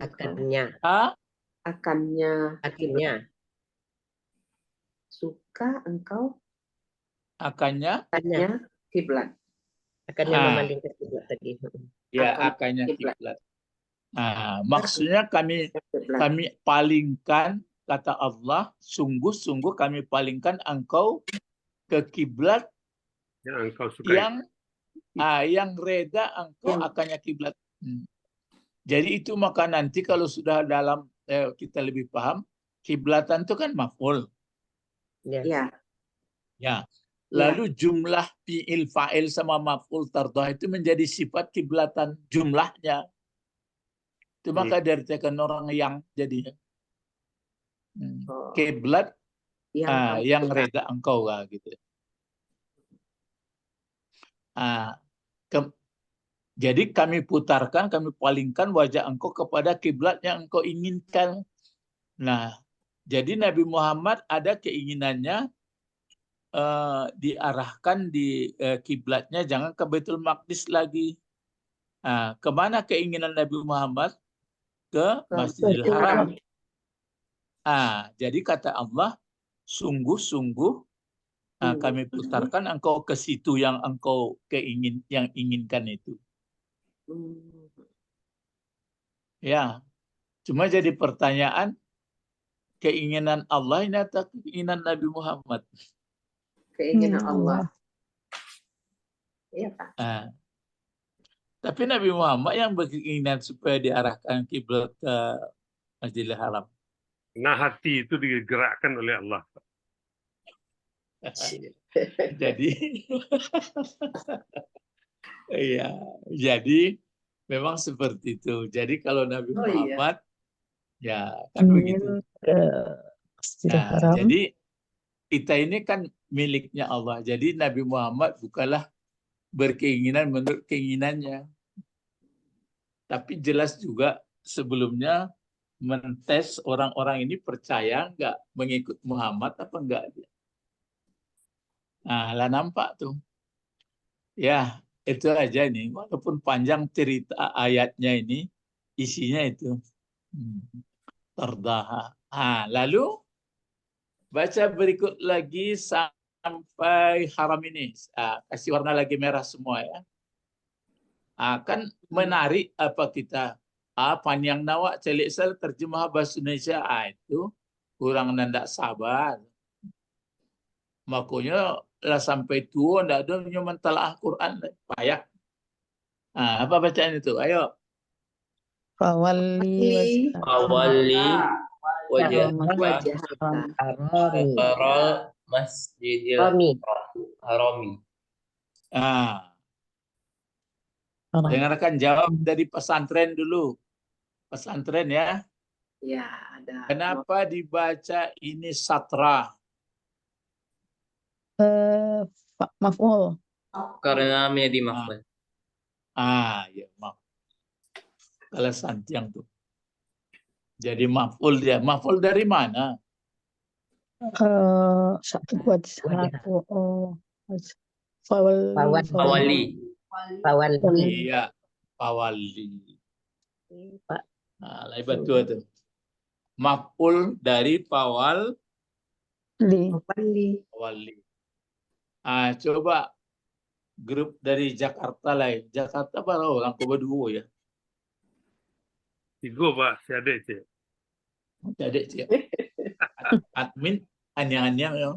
Akannya. Akannya. Suka engkau. Akannya Kiblat. Akannya memalingkan kiblat tadi. Ya, akannya kiblat. Maksudnya kami palingkan, kata Allah, sungguh-sungguh kami palingkan engkau ke kiblat Yang engkau sukai. yang reda engkau akannya kiblat. Jadi itu maka nanti kalau sudah dalam kita lebih paham, kiblatan itu kan maf'ul. Ya. Ya. Lalu jumlah fi'il fa'il sama maf'ul tardah itu menjadi sifat kiblatan jumlahnya. Itu maka diartikan orang yang jadinya. Oh, Kiblat yang yang kamu reda engkau gitu. Jadi kami putarkan, kami palingkan wajah engkau kepada kiblat yang engkau inginkan. Nah, jadi Nabi Muhammad ada keinginannya diarahkan di kiblatnya jangan ke Baitul Maqdis lagi. Kemana keinginan Nabi Muhammad? Ke Masjidil Masjidil Haram. Jadi kata Allah, sungguh-sungguh kami putarkan engkau ke situ yang engkau inginkan itu. Ya, cuma jadi pertanyaan, keinginan Allah ini atau keinginan Nabi Muhammad? keinginan Allah. Iya, Pak. Tapi Nabi Muhammad yang berkeinginan supaya diarahkan kiblat ke Masjidil Haram. Nah, hati itu digerakkan oleh Allah. Jadi, iya, jadi memang seperti itu. Jadi kalau Nabi Muhammad, ya kan begitu. ke Masjidil Haram. Jadi kita ini kan miliknya Allah. Jadi Nabi Muhammad bukanlah berkeinginan menurut keinginannya. Tapi jelas juga sebelumnya mentes orang-orang ini percaya nggak mengikut Muhammad apa enggak. Lah nampak tuh. Ya, itu aja ini. Walaupun panjang cerita ayatnya ini, isinya itu. Tardaha. Lalu baca berikut lagi sampai haram ini. Kasih warna lagi merah semua ya. Kan menarik apa kita. Panjang nawak celik sel terjemah bahasa Indonesia. Itu kurang nandak sabar. Makanya lah sampai tua ndak ada yang mentalaah Quran payah. Apa bacaan itu? Ayo. Fawalli Awali wajah Wajah Syarul Masjidil Harami. Dengarkan jawab dari pesantren dulu. Pesantren ya. Ya, ada. Kenapa dibaca ini satra? maf'ul. Karena menjadi maf'ul. Ya maaf. Kalau santiang tuh. Jadi maf'ul dia. Maf'ul dari mana? Satu buat satu. Awali. Iya, pawali. Pak. Lain betul tuh. Maf'ul dari pawali. Coba grup dari Jakarta lain. Jakarta baru orang berdua ya. 3 Pak, si adik cik. Adik cik. Admin anyang-anyang ya.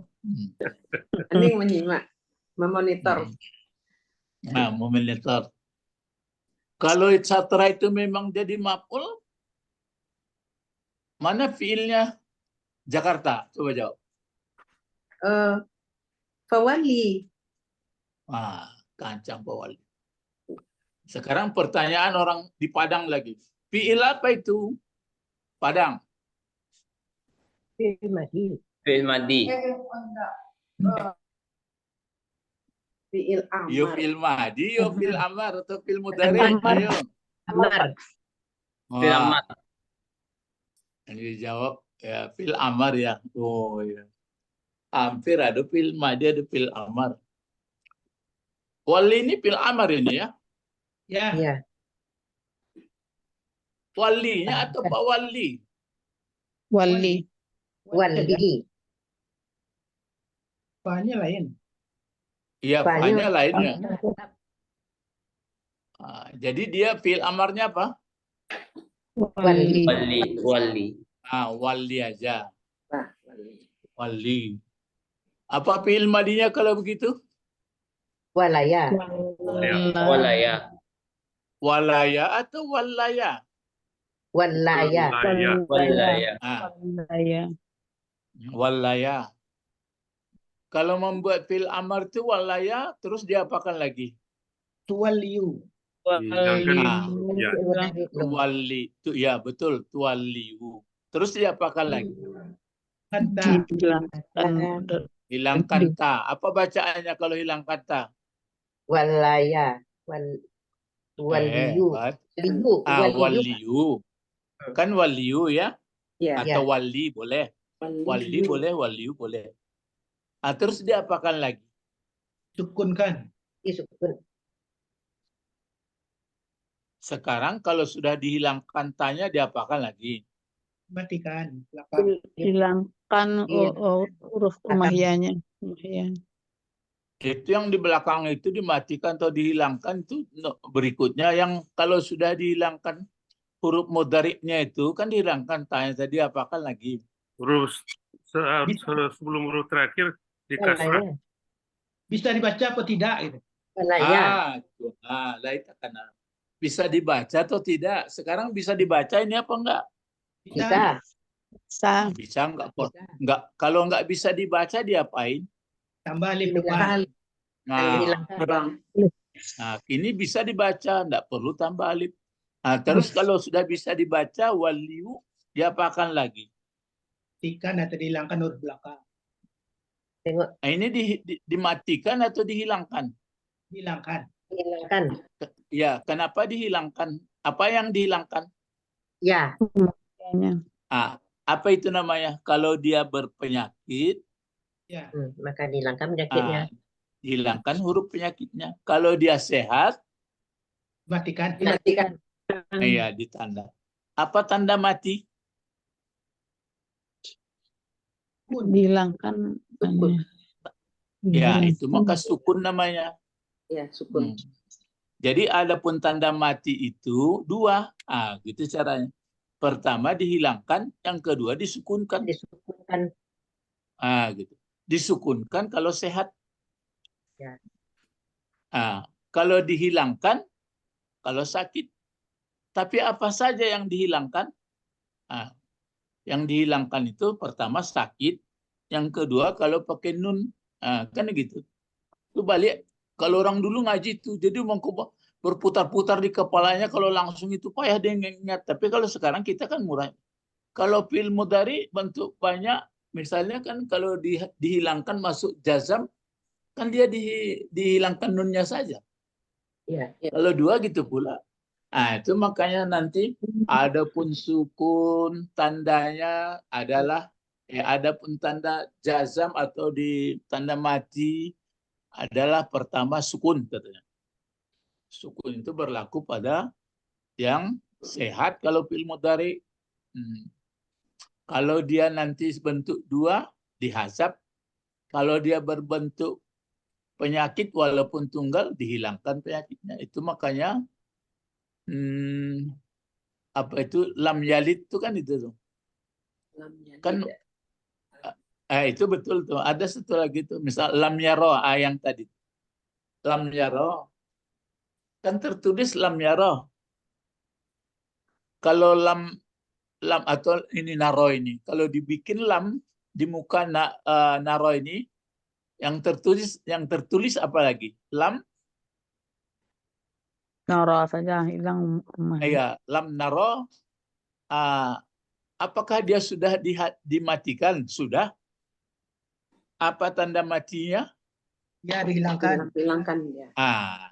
Ini menyimak, memonitor. Memonitor. Kalau satra itu memang jadi maf'ul, mana fiilnya? Jakarta, coba jawab. Fawali. Kancang pawali. Sekarang pertanyaan orang di Padang lagi. Fiil apa itu? Padang. Fi'il madhi. Fi'il madi. Fi'il amar. Yo fil madi, yo fil amar atau fil mudhari. Ayo. Amar. Fi'il amar. Ini dijawab ya fil amar ya. Oh ya. Hampir ada fil madi, ada fil amar. Wali ini fil amar ini ya. Ya. Ya. Walinya atau Pak Wali? Wali. Wali. Fa'nya lain. Iya, Fa'nya fa'nya lainnya. Jadi dia fil amarnya apa? Wali. Wali. Wali aja. Wali. Wali. Apa fil madinya kalau begitu? Walaya. Walaya. Walaya atau walaya? Walaya. Walaya. Walaya. Walaya. Kalau membuat fi'il amar itu walaya, terus diapakan lagi? Tuwalliyu. Dihilangkan Ah. huruf ya. Fi'il mudhari belum. Tuwalli. Itu ya betul, tuwalliu. Terus diapakan lagi? Anta. Dihilangkan. Hilangkan ta. Apa bacaannya kalau hilangkan ta? Walaya. Waliyu. Hebat. Waliyu. Waliyu. Waliyu. Kan waliyu ya? Ya. Atau wali boleh. Wali boleh, waliyu boleh. Terus diapakan lagi? Sukunkan. Disukun. Sekarang kalau sudah dihilangkan tanya diapakan lagi? Matikan. Belakang. Hilangkan Iya. huruf rumahiyanya. Rumahiyah. Itu yang di belakang itu dimatikan atau dihilangkan itu berikutnya yang kalau sudah dihilangkan huruf mudhari'nya itu kan dihilangkan tanya tadi apakan lagi? Huruf sebelum huruf terakhir di kasrah. Walaya. Bisa dibaca apa tidak? Gitu. Walaya. Itu. Itu kan. Bisa dibaca atau tidak? Sekarang bisa dibaca ini apa enggak? Bisa. Bisa enggak? Bisa. Enggak. Kalau enggak bisa dibaca diapain? Tambah alif Hilangkan. depan. Hilangkan. Ini bisa dibaca, enggak perlu tambah alif. Terus kalau sudah bisa dibaca waliyu diapakan lagi? Matikan atau dihilangkan huruf belakang. Tengok. Ini dimatikan atau dihilangkan? Hilangkan. Hilangkan. Ya, kenapa dihilangkan? Apa yang dihilangkan? Ya. Rumahiyanya. Apa itu namanya? Kalau dia berpenyakit, Ya. Maka dihilangkan penyakitnya. hilangkan huruf penyakitnya. Kalau dia sehat, Matikan. Dimatikan. ya ditanda. Apa tanda mati? Dihilangkan. Sukun. Ya, itu maka sukun namanya. Ya, sukun. Jadi adapun tanda mati itu dua. Gitu caranya. Pertama dihilangkan, yang kedua disukunkan. Disukunkan. Gitu. Disukunkan kalau sehat. Ya. Kalau dihilangkan, kalau sakit. Tapi apa saja yang dihilangkan? Yang dihilangkan itu pertama sakit, yang kedua kalau pakai nun, kan gitu. Itu balik. Kalau orang dulu ngaji itu, jadi berputar-putar di kepalanya kalau langsung itu payah dia ingat. Tapi kalau sekarang kita kan murah. Kalau fi'il mudhari bentuk banyak, misalnya kan kalau dihilangkan masuk jazam, kan dia dihilangkan nunnya saja. Ya. Kalau dua gitu pula. Itu makanya nanti adapun sukun tandanya adalah adapun tanda jazam atau di tanda mati adalah pertama sukun katanya. Sukun itu berlaku pada yang sehat kalau fi'il mudhari. Kalau dia nanti bentuk dua dihasab. Kalau dia berbentuk penyakit walaupun tunggal dihilangkan penyakitnya. Itu makanya apa itu lam yalid itu kan itu tuh. Kan itu betul tuh. Ada satu lagi tuh, misal lam yaro yang tadi. Lam yaro kan tertulis lam yaro. Kalau lam atau ini naro ini, kalau dibikin lam di muka naro ini yang tertulis apa lagi? Lam Naro saja hilang rumahnya. ya, lam naro. Apakah dia sudah dimatikan? Sudah. Apa tanda matinya? Ya, dihilangkan. Hilangkan ya.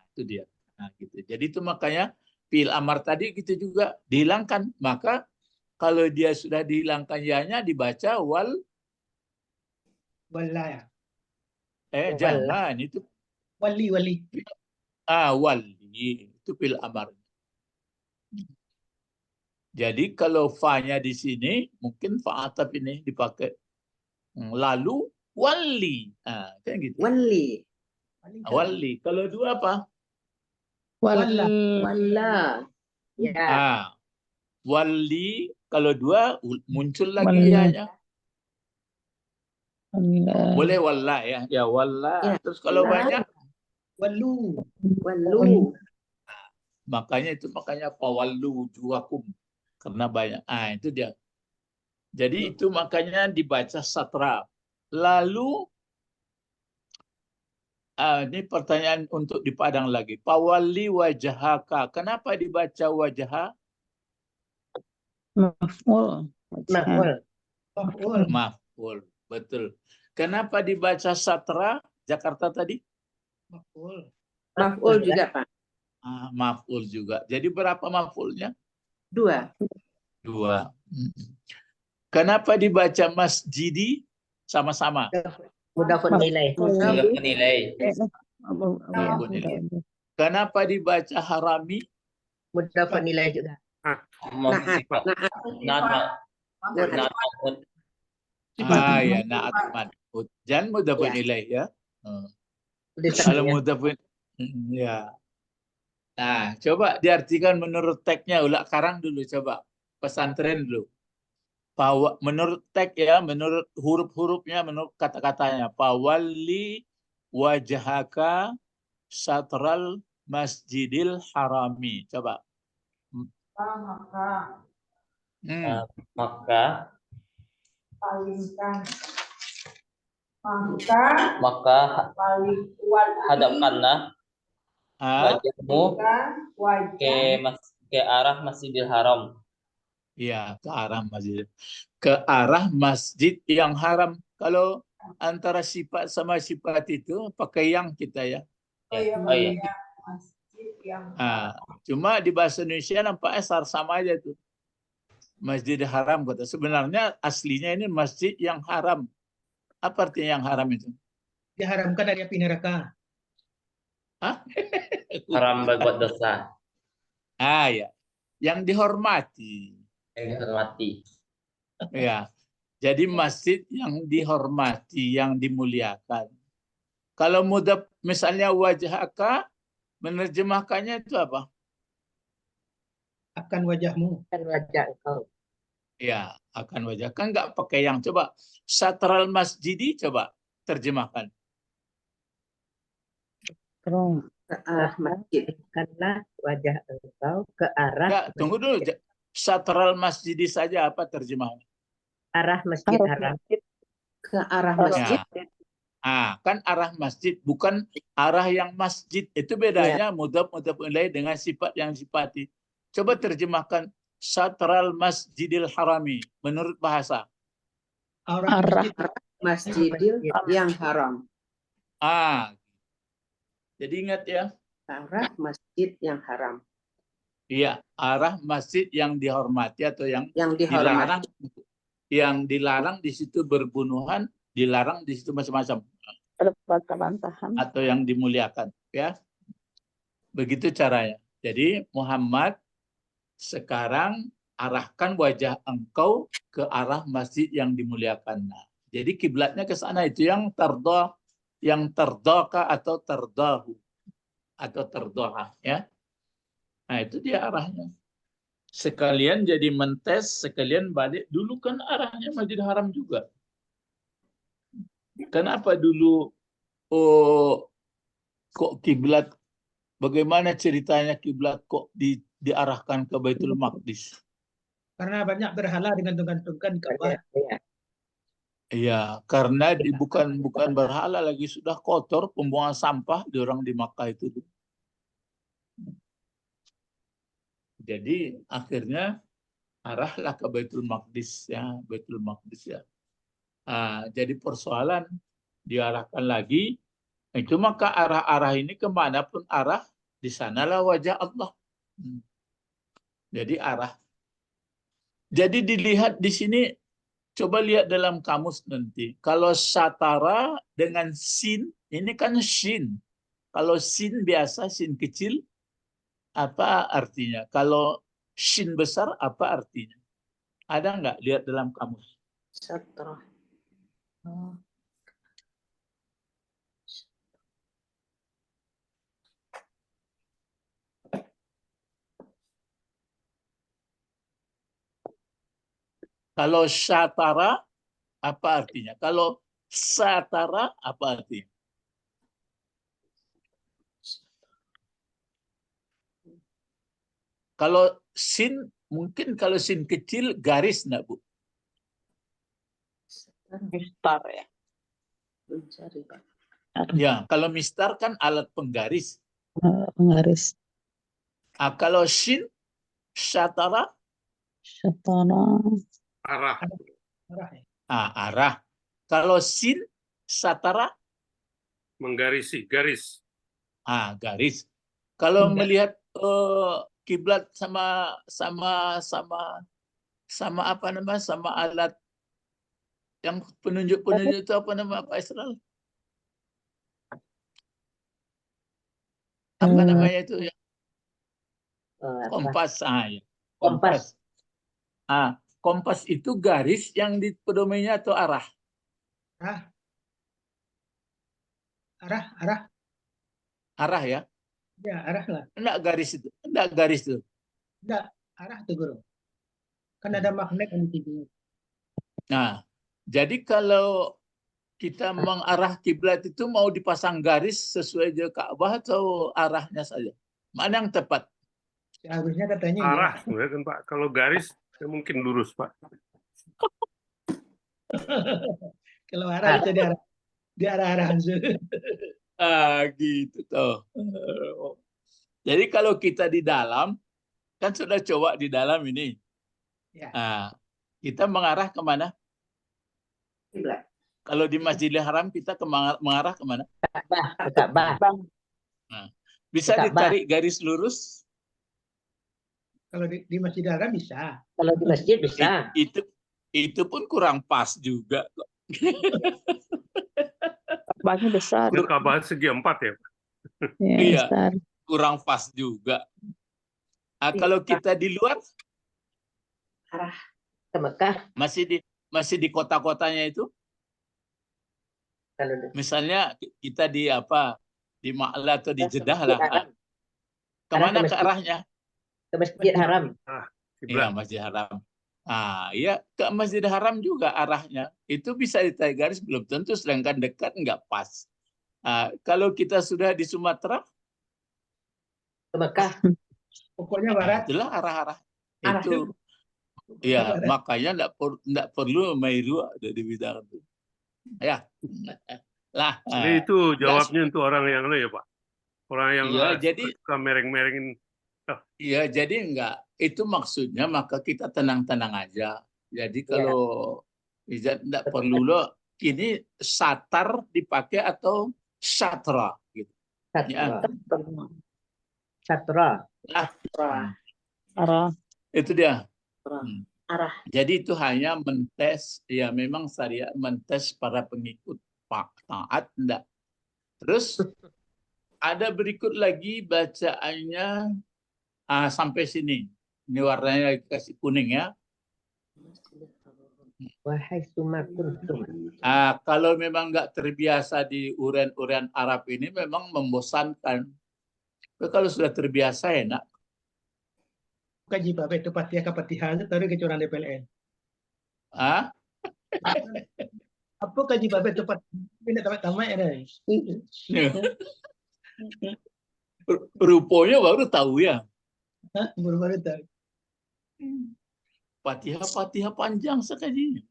Itu dia. Gitu. Jadi itu makanya fi'il amar tadi gitu juga dihilangkan. Maka kalau dia sudah dihilangkan ya-nya dibaca Walaya. jangan itu Wali. wali itu fi'il amar. Jadi kalau fa-nya di sini mungkin fa'ataf ini dipakai. Lalu wali. Kan gitu. Wali. Wali. Kalau dua apa? Wala. Ya. Wali. Kalau dua muncul lagi Wali. ya-nya. Boleh Wala. walla ya. Ya walla. Ya, Terus kalau walla. banyak Walu. Walu. makanya fawallu wujuhakum karena banyak. Itu dia. Jadi itu makanya dibaca satra. Lalu Ini pertanyaan untuk di Padang lagi. Pawali wajhaka. Kenapa dibaca wajah? Maf'ul. Maf'ul. Maf'ul. Maf'ul. Betul. Kenapa dibaca satra Jakarta tadi? Maf'ul. Maf'ul juga, Pak. Maf'ul juga. Jadi berapa maf'ulnya? 2. 2. Kenapa dibaca masjidi? Sama-sama. Mudhafun ilaih. Sudah penilai. Kenapa dibaca harami? Mudhafun ilaih juga. Naat. Ya, naat man'ut. Jangan mudhafun ilaih ya. Kalau mudhafun ya. Nah, coba diartikan menurut teksnya ulak karang dulu coba. Pesantren dulu. Menurut teks ya, menurut huruf-hurufnya, menurut kata-katanya. Pawali wajhaka satral masjidil harami. Coba. Maka hadapkanlah wajahmu ke arah Masjidil Haram. Ya, ke arah masjid. Ke arah masjid yang haram. Kalau antara sifat sama sifat itu pakai yang kita ya. Cuma di bahasa Indonesia nampaknya sama aja tuh. Masjid Haram kata. Sebenarnya aslinya ini masjid yang haram. Apa artinya yang haram itu? Diharamkan dari api neraka. Haram berbuat dosa. Ya. Yang dihormati. Yang dihormati. Ya. Jadi masjid yang dihormati, yang dimuliakan. Kalau mudah misalnya wajhaka, menerjemahkannya itu apa? Akan wajahmu. Akan wajah engkau. Ya, akan wajah. Kan nggak pakai yang. Coba, satral masjidi, coba terjemahkan. Ke arah masjid. Akanlah wajah engkau ke arah. Nggak, tunggu dulu. Satral masjidi saja apa terjemahan? Arah Masjid Haram. Ke arah masjid. Kan arah masjid, bukan arah yang masjid. Itu bedanya mudhaf ilaih dengan sifat yang sifati. Coba terjemahkan satral masjidil harami menurut bahasa. Arah Masjidil yang haram. Jadi ingat ya. Arah masjid yang haram. Iya, arah masjid yang dihormati atau yang dihormati. Yang dilarang di situ berbunuhan, dilarang di situ macam-macam. Atau yang dimuliakan, ya. Begitu caranya. Jadi Muhammad sekarang arahkan wajah engkau ke arah masjid yang dimuliakan. Nah, jadi kiblatnya ke sana, itu yang terdaka atau terdahu atau terdoha, ya. Nah, itu dia arahnya. Sekalian jadi mentes, sekalian balik. Dulu kan arahnya Masjid Haram juga. Kenapa dulu kok kiblat? Bagaimana ceritanya kiblat kok diarahkan ke Baitul Maqdis? Karena banyak berhala dengan gantungkan Ka'bah. Iya, karena bukan berhala lagi, sudah kotor, pembuangan sampah di orang di Makkah itu. Jadi akhirnya arahlah ke Baitul Maqdis ya, Baitul Maqdis ya. Jadi persoalan diarahkan lagi. Cuma ke arah-arah ini kemanapun arah, di sanalah wajah Allah. Jadi arah. Jadi dilihat di sini, coba lihat dalam kamus nanti. Kalau satara dengan sin, ini kan shin. Kalau sin biasa, sin kecil, apa artinya? Kalau shin besar, apa artinya? Ada nggak lihat dalam kamus? Satra. Kalau syatara, apa artinya? Kalau satara, apa artinya? Kalau sin, mungkin kalau sin kecil, garis enggak, Bu? Mistar ya. Mencari, Pak. Ya, kalau mistar kan alat penggaris. Penggaris. Kalau shin, syatara, Syatara. Arah. Arah ya. arah. Kalau sin, satara, Menggarisi. Garis. garis. Kalau Enggak. melihat kiblat sama apa namanya, sama alat yang penunjuk-penunjuk itu apa nama Pak Israel? Apa namanya itu ya? Kompas. Ya. Kompas. Kompas itu garis yang di pedomainya atau arah? Arah. Arah ya? Ya, arah lah. Enggak garis itu. Enggak garis itu. Enggak, arah tuh guru. Kan ada magnet yang di sini. Nah, jadi kalau kita mengarah kiblat itu mau dipasang garis sesuai dengan Ka'bah atau arahnya saja? Mana yang tepat? Seharusnya katanya Arah sebenarnya kan Pak. Kalau garis ya mungkin lurus Pak. Kalau arah itu di arah-arahan. Gitu toh. Jadi kalau kita di dalam, kan sudah coba di dalam ini. Ya. Kita mengarah kemana? Kiblat. Kalau di Masjidil Haram kita mengarah kemana? Ka'bah. Bisa Ka'bah. ditarik garis lurus? Kalau di Masjidil Haram bisa. Kalau di masjid bisa. Itu pun kurang pas juga. Ka'bahnya besar. Itu Ka'bah segi 4 ya Pak. Ya, Iya. besar. Kurang pas juga. Kalau kita di luar Ke Mekah. masih di kota-kotanya itu, Kalau misalnya kita di di Ma'la atau di Ke Jeddah Masjid lah. Haram. Kemana Arah ke ke masjid. arahnya? Ke Masjid Haram. Iya, Kiblat. Masjid Haram. Iya, ke Masjid Haram juga arahnya. Itu bisa ditarik garis, belum tentu, sedangkan dekat nggak pas. Kalau kita sudah di Sumatera, Ke Mekah. Pokoknya barat. itulah arah-arah. Arah. Itu. Ya, makanya nggak perlu mairu ada di bidang itu. Ya. Lah. Jadi itu jawabnya untuk orang yang ya Pak. Orang yang Iya, jadi suka mereng-merengin. iya, jadi enggak. Itu maksudnya maka kita tenang-tenang aja. Jadi kalau enggak perlu loh. Ini satar dipakai atau syatra gitu. Ya. Satra. Arah. Itu dia. Arah. Jadi itu hanya mentes, ya memang syariat mentes para pengikut Pak taat enggak. Terus ada berikut lagi bacaannya sampai sini. Ini warnanya lagi kasih kuning ya. Wahai sumakuntum. Kalau memang nggak terbiasa di urean-urean Arab ini memang membosankan. Tapi kalau sudah terbiasa enak. Kaji bapak itu Fatihah ke Fatihah itu tadi kecurangan DPLN. Apa kaji bapak itu Fatihah ini tamat ada. Rupanya baru tahu ya. Baru-baru tahu. Fatihah panjang sekali.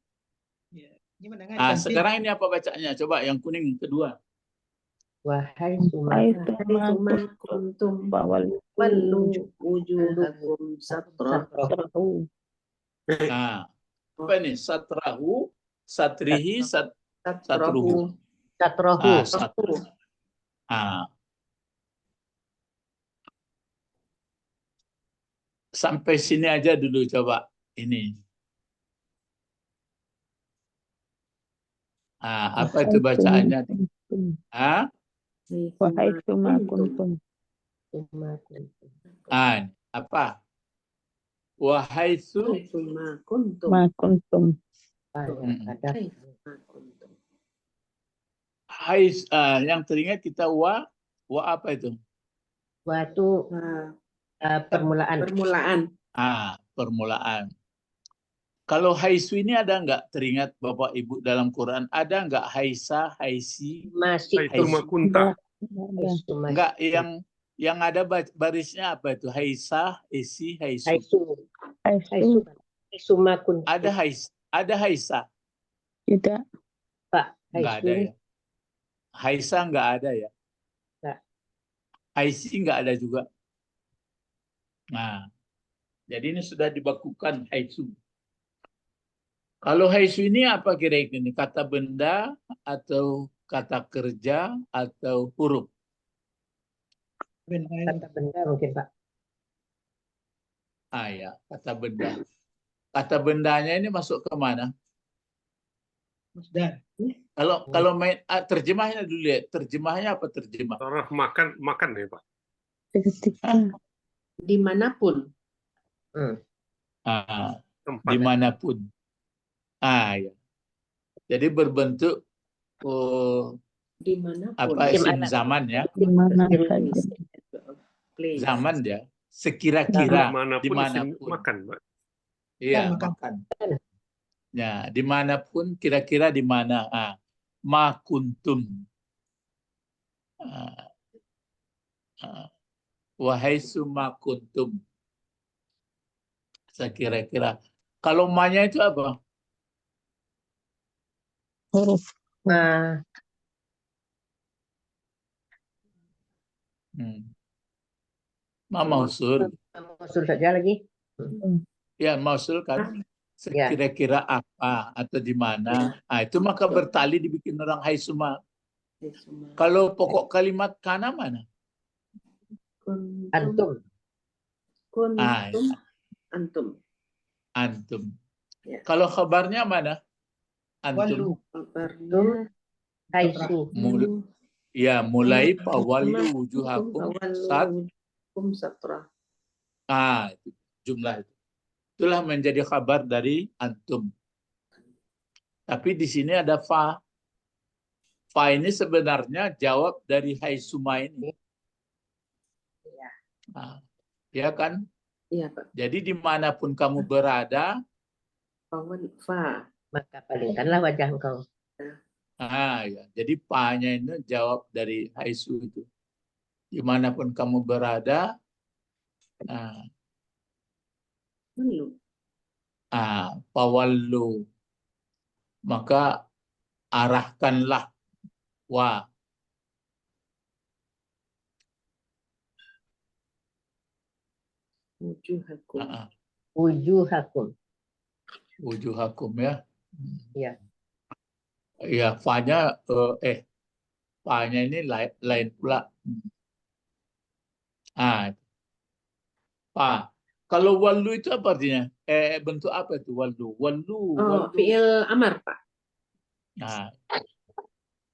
Ya. Gimana kan? Sekarang ini apa bacanya? Coba yang kuning kedua. Wahai Kuntum Bawal wallu wujuhakum satrahu. Apa ini? Satrahu, satrihi, Satrahu. Satrahu. Sampai sini aja dulu coba ini. Apa itu bacaannya? Wahai sumakuntum. Apa? Wahai Sumakuntum. Makuntum. Yang teringat kita wa apa itu? Waktu permulaan. Permulaan. Kalau haisu ini ada nggak teringat Bapak Ibu dalam Quran? Ada nggak haisa, haisi? Masih. Itu makunta. Enggak, yang ada barisnya apa itu? Haisa, isi, haisu. Haisu makuntum. Ada haisa. Tidak. Pak. Enggak ada ya. Haisa nggak ada ya? Nggak. Haisi nggak ada juga. Nah, jadi ini sudah dibakukan haisu. Kalau haisu ini apa kira-kira ini? Kata benda atau kata kerja atau huruf? Benda yang Kata benda mungkin Pak. Ah ya, kata benda. Kata bendanya ini masuk ke mana? masdar. Kalau main terjemahnya dulu ya. Terjemahnya apa terjemah? Saraf makan ya Pak. Ketika Dimanapun. Ah, Tempat. dimanapun. Ah ya. Jadi berbentuk Dimanapun. apa isim zaman ya? di mana Place. saja. Place. Zaman ya. Sekira-kira Dimanapun dimanapun. makan Pak. Iya, Makan. makan. Ya, dimanapun kira-kira di mana. Ma kuntum. Wahai summa kuntum. Sekira-kira. Kalau ma-nya itu apa? Huruf Ma mausul. Usul saja lagi. Ya, mausul kan. Sekira-kira apa atau di mana. Itu maka bertali dibikin orang hai summa. Kalau pokok kalimat kana mana? Antum. Kuntum. Antum. Antum. Ya. Kalau khabarnya mana? Antum. Kabarnya Haisu. Ya, mulai pawallu wujuhakum satra. Itu jumlah itu. Itulah menjadi kabar dari antum. Tapi di sini ada fa. Fa ini sebenarnya jawab dari hai suma ini. Ya kan? Iya Pak. Jadi dimanapun kamu berada, Fa. Maka palingkanlah wajah engkau. ya. Jadi fa-nya ini jawab dari haisu itu. Dimanapun kamu berada, pawallu. Maka arahkanlah wa. Wujuhakum. Wujuhakum. Wujuhakum ya. Iya. Ya, fa-nya fa-nya ini lain pula. Fa. Kalau wallu itu apa artinya? Bentuk apa itu wallu? Wallu. Fi'il amar Pak.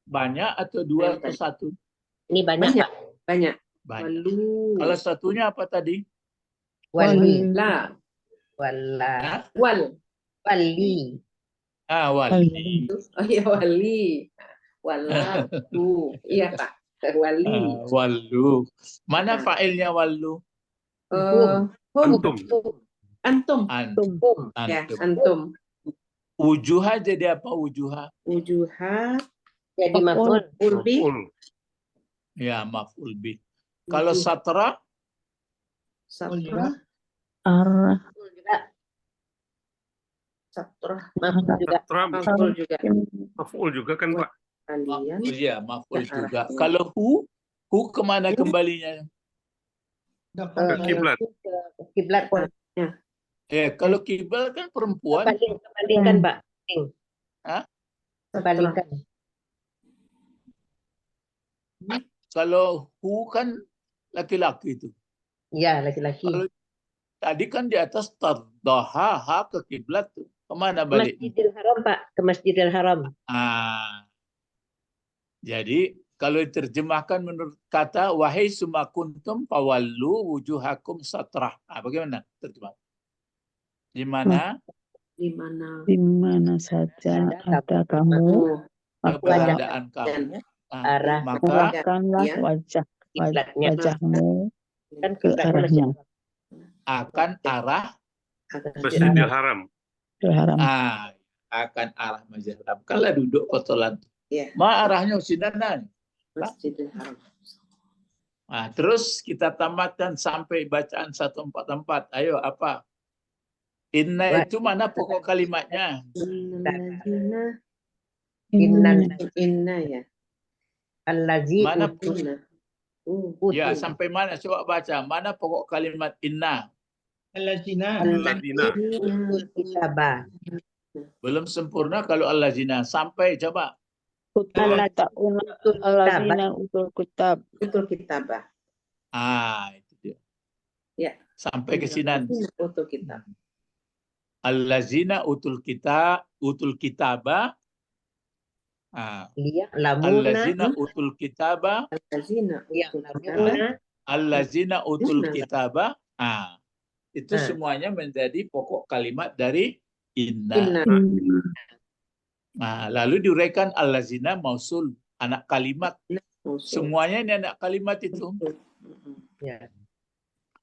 Banyak atau dua atau satu? Ini banyak Pak. Banyak. Banyak. Walu. Kalau satunya apa tadi? Wali. La. Wala. Wal. Wali. Wali. Oh iya wali. Wala. Iya Pak. Wali. Wallu. Mana fa'ilnya wallu? Antum. Antum. Antum. Ya, antum. Wujuha jadi apa wujuha? Wujuha. Jadi maf'ul. Ulbi. Ya, maf'ul bih. Kalau satra? Satra. arah Satra. Maf'ul juga. Maf'ul juga. Maf'ul juga kan Pak. Kalian. Iya, maf'ul juga. Kalau hu kemana kembalinya? Ke kiblat. Ke kiblat. Kalau kiblat kan perempuan. Kembalikan Pak. Kembalikan. Kalau hu kan laki-laki itu. Iya, laki-laki. Kalau tadi kan di atas tardaha ke kiblat tuh. Kemana balik? Masjidil Haram Pak, ke Masjidil Haram. Jadi kalau diterjemahkan menurut kata wahai summa kuntum fawallu wujuhakum satrah. Bagaimana terjemah? Di mana? Di mana saja ada kamu, Keberadaan kamu. Maka arahkanlah wajahmu kan ke arahnya. akan arah Masjidil Haram. akan arah Masjidil Haram. Kalau duduk kotolan. Ya. Arahnya sinanan. Masjidil Haram. Terus kita tamatkan sampai bacaan 144. Ayo apa? Inna itu mana pokok kalimatnya? Inna ya. Allazi Mana utul ya sampai mana? Coba baca. Mana pokok kalimat inna? Allazina. Alladzina. utul kitaba. Belum sempurna kalau allazina. Sampai coba. Ta'una Utul allazina utul kitab. Utul kitabah. Itu dia. Ya. Sampai ke sini. Utul kitab. Allazina utul kitaba. Liya'lamuna Allazina utul kitaba. Allazina utul ya'lamuna Allazina utul kitaba. Itu Ah. semuanya menjadi pokok kalimat dari inna. inna. Lalu diuraikan allazina mausul, anak kalimat. Usul. Semuanya ini anak kalimat itu. ya.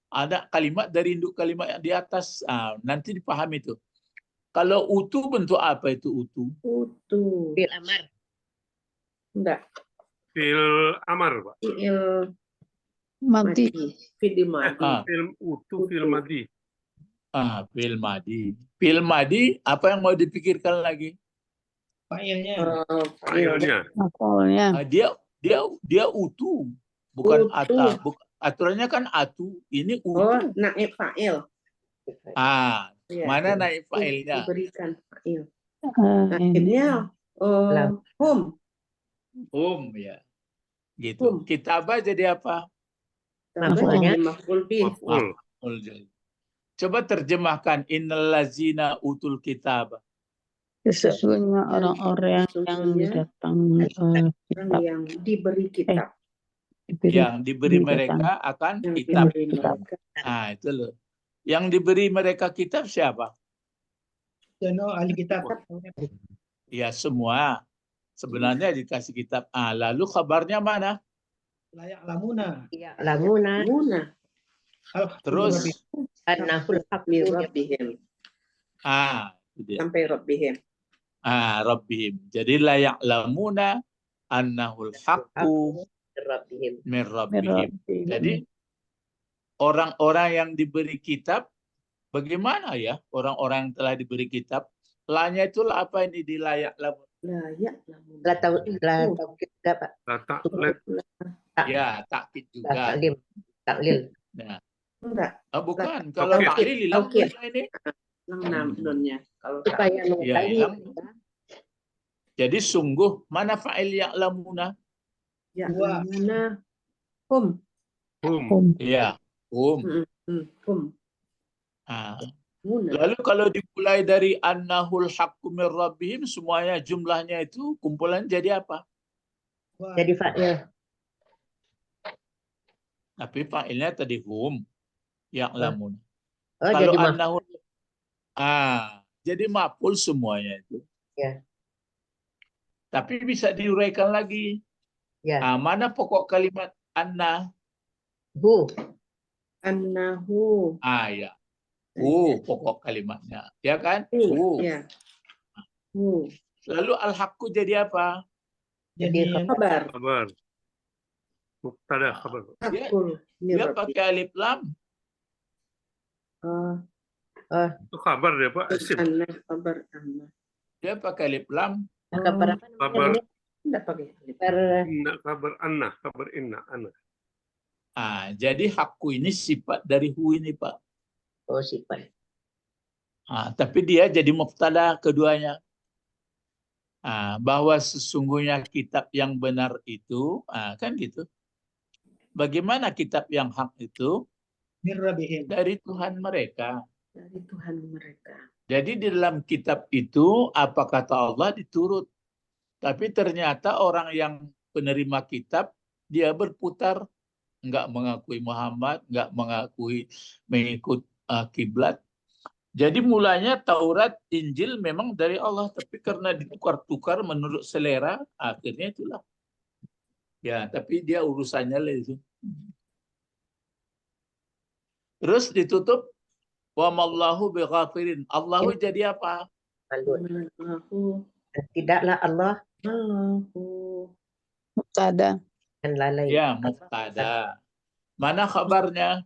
Ada kalimat dari induk kalimat yang di atas. Nanti dipahami itu. Kalau utu bentuk apa itu utu? Utu. Fil amar. Enggak. Fil amar, Pak. Fi'il Mati. madi. Fi'il madi. Fil utu, fil madi. Fil madi. Fil madi, apa yang mau dipikirkan lagi? Fa'ilnya. Fa'ilnya. Makolnya. Dia utu, bukan Utu. ata. Aturannya kan atu. Ini utu. Oh, naib fa'il. Ya. Mana naik fa'ilnya? Diberikan fa'il. Ini. Naibnya hum. Ya. Gitu. Hum. Kitabah jadi apa? Maf'ulnya. Maf'ul bih. Maf'ul. Coba terjemahkan innal lazina utul kitab. Sesungguhnya orang-orang yang datang Orang kitab yang diberi kitab. Yang diberi mereka akan Yang kitab. diberi mereka. Itu loh. Yang diberi mereka kitab siapa? Jono ahli kitab. Ya semua. Sebenarnya dikasih kitab. Lalu kabarnya mana? Layak lamuna. Ya'lamuna Muna. Terus annahul haqqu Min min rabbihim. itu dia. Sampai rabbihim. Rabbihim. Jadi layak lamuna annahul haqqu rabbihim. min rabbihim. Jadi orang-orang yang diberi kitab, bagaimana ya orang-orang yang telah diberi kitab? Lanya itulah apa ini di layak lamun. Layak lamuna. La taukid juga, Pak. Taklet. Ya, takkid juga. Taklil. Nah, Enggak. bukan. Kalau Taukid. taklil hilang Taukid. ini. Lang nunnya. Kalau Supaya Ya, mengetahui hilang. Jadi sungguh mana fa'il ya'lamuna? ya Dua. lamuna. Hum. Hum. Ya, Hum. Muna. Lalu kalau dimulai dari annahul haqqu min rabbihim, semuanya jumlahnya itu kumpulan jadi apa? jadi fa'il. Tapi fa'ilnya tadi hum ya'lamun. Oh, Kalau jadi annahul jadi maf'ul semuanya itu. Ya. Tapi bisa diuraikan lagi. Ya. Mana pokok kalimat anna? hu. Annahu. Ya. Pokok kalimatnya. Ya kan? Ya. Hu. Lalu al-haqqu jadi apa? Jadi Kabar. Kabar. Mubtada khabar. Hakul. Dia pakai alif lam. Itu kabar dia, Pak. Isim. Anna. Kabar anna. Dia pakai alif lam. Kabar apa namanya Kabar. ini? Enggak pakai. Inna, kabar anna. Kabar inna. Anna. Jadi hakku ini sifat dari hu ini, Pak. Oh, sifat. Tapi dia jadi mubtada keduanya. Bahwa sesungguhnya kitab yang benar itu, kan gitu. Bagaimana kitab yang hak itu? min rabbihim. Dari Tuhan mereka. Dari Tuhan mereka. Jadi di dalam kitab itu, apa kata Allah diturut. Tapi ternyata orang yang penerima kitab, dia berputar. Nggak mengakui Muhammad, nggak mengakui mengikut kiblat. Jadi mulanya Taurat, Injil memang dari Allah, tapi karena ditukar-tukar menurut selera, akhirnya itulah. Ya, tapi dia urusannya lah itu. Terus ditutup, wa mallahu bighafirin. Allahu jadi apa? Allahu. Tidaklah Allah Allahu. Mubtada. dan lalai. Ya, mubtada. Mana kabarnya?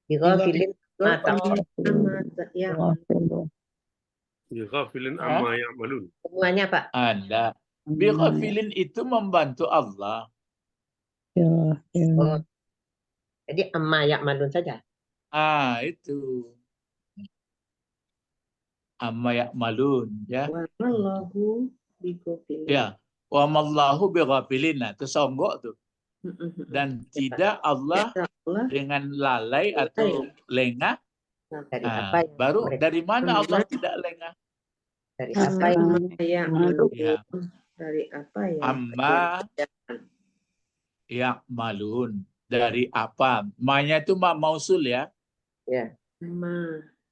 Bighafilin ma ta'mal. Ya. Ghafilin amma ya'malun. Semuanya, Pak. Anda. Bighafilin itu membantu Allah. Ya, ya. Oh, jadi amma ya'malun saja. Itu. Amma ya'malun, ya. Wa mallahu bighafilin. Ya. Wa mallahu bighafilin. Nah, itu songgok tuh. Dan tidak Allah Allah dengan lalai atau lengah. Dari apa yang Baru mereka, dari mana Allah tidak lengah? dari apa yang Ya. dari apa yang Amma ya'malun. Dari apa? Ma-nya itu ma mausul ya. ya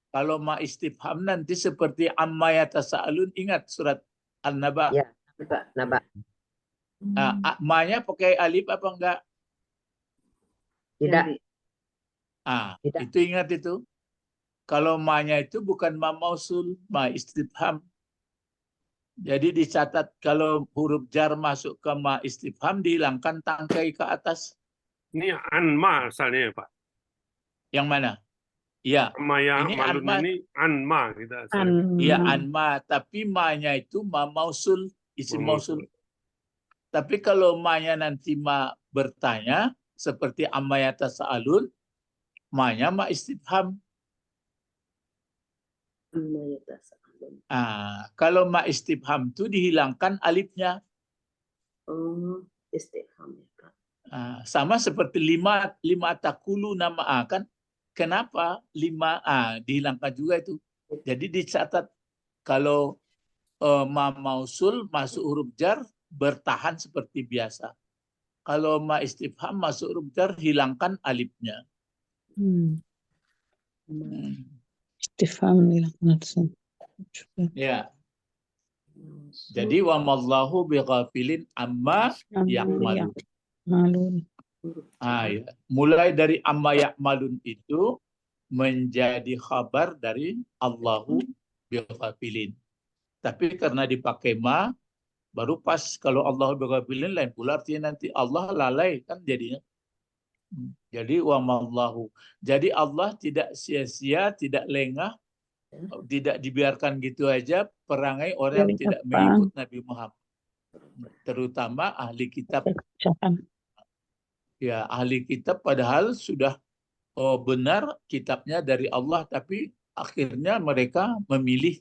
Kalau ma istifham nanti seperti amma yatasa'alun, ingat surat An-Naba. Ya. naba Ma-nya pakai alif apa enggak? tidak Tidak. Itu ingat itu. Kalau ma-nya itu bukan ma mausul, ma istifham. Jadi dicatat kalau huruf jar masuk ke ma istifham dihilangkan tangkai ke atas. Ini anma asalnya Pak. Yang mana? Ya. Amma Ini ya'malun anma. ini anma kita asalnya. Iya anma, tapi ma-nya itu ma mausul, isim mausul. Tapi kalau ma-nya nanti ma bertanya seperti amma yatasa'alun, ma-nya ma istifham. Kalau ma istifham itu dihilangkan alifnya. Istifham ya Kak. Sama seperti lima takulu nama kan. Kenapa 5 dihilangkan juga itu. Jadi dicatat kalau ma mausul masuk huruf jar bertahan seperti biasa. Kalau ma istifham masuk huruf jar hilangkan alifnya. Istifham langsung. Ya. Jadi wa mallahu bighafilin amma ya'malun. Malun. Ya. Mulai dari amma ya'malun itu menjadi khabar dari Allahu bighafilin. Tapi karena dipakai ma, baru pas kalau Allahu bighafilin lain pula artinya nanti Allah lalai kan jadinya. Jadi wa mallahu. Jadi Allah tidak sia-sia, tidak lengah, tidak dibiarkan gitu aja perangai orang yang tidak mengikut Nabi Muhammad. Terutama ahli kitab. Ya, ahli kitab padahal sudah benar kitabnya dari Allah, tapi akhirnya mereka memilih.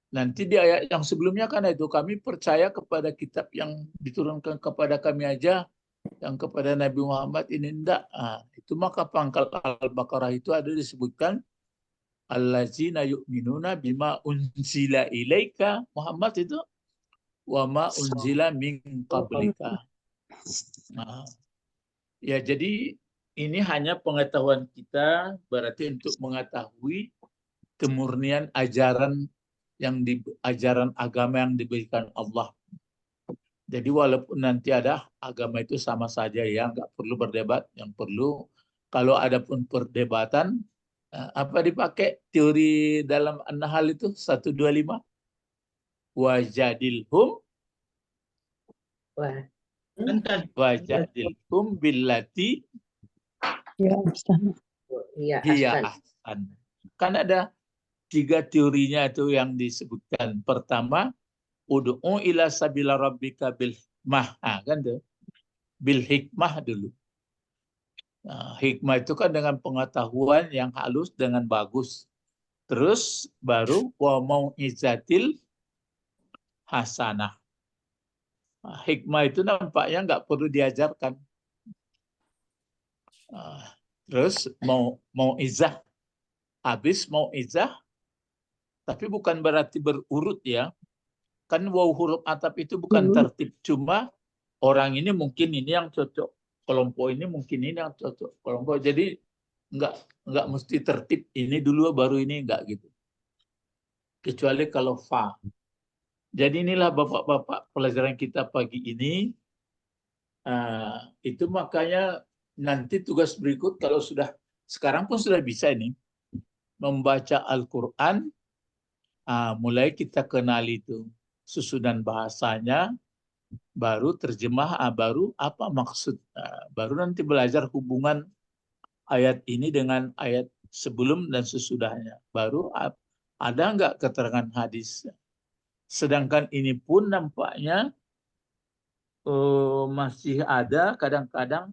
Nanti di ayat yang sebelumnya kan itu kami percaya kepada kitab yang diturunkan kepada kami aja, yang kepada Nabi Muhammad ini enggak. Itu maka pangkal Al-Baqarah itu ada disebutkan allazina yu'minuna bima unzila ilaika Muhammad itu wa ma unzila min qablika. Ya, jadi ini hanya pengetahuan kita, berarti untuk mengetahui kemurnian ajaran ajaran agama yang diberikan Allah. Jadi walaupun nanti ada agama itu sama saja ya, nggak perlu berdebat. Yang perlu kalau ada pun perdebatan, apa dipakai teori dalam An-Nahl itu 125? Wajadilhum billati hiya ahsan. Kan ada 3 teorinya itu yang disebutkan. Pertama, ud'u ila sabila rabbika bil hikmah. Kan tuh. Bil hikmah dulu. Hikmah itu kan dengan pengetahuan yang halus dengan bagus. Terus baru wa mau'izatil hasanah. Hikmah itu nampaknya nggak perlu diajarkan. Terus mau izah. Habis mau izah, tapi bukan berarti berurut ya. Kan waw huruf atap itu bukan tertib. Cuma orang ini mungkin ini yang cocok. Kelompok ini mungkin ini yang cocok. Kelompok jadi nggak mesti tertib. Ini dulu baru ini nggak gitu. Kecuali kalau fa. Jadi inilah bapak-bapak pelajaran kita pagi ini. Itu makanya nanti tugas berikut kalau sekarang pun sudah bisa ini. Membaca Al-Quran, mulai kita kenal itu susunan bahasanya, baru terjemah, baru apa maksud, baru nanti belajar hubungan ayat ini dengan ayat sebelum dan sesudahnya, baru ada nggak keterangan hadis. Sedangkan ini pun nampaknya masih ada kadang-kadang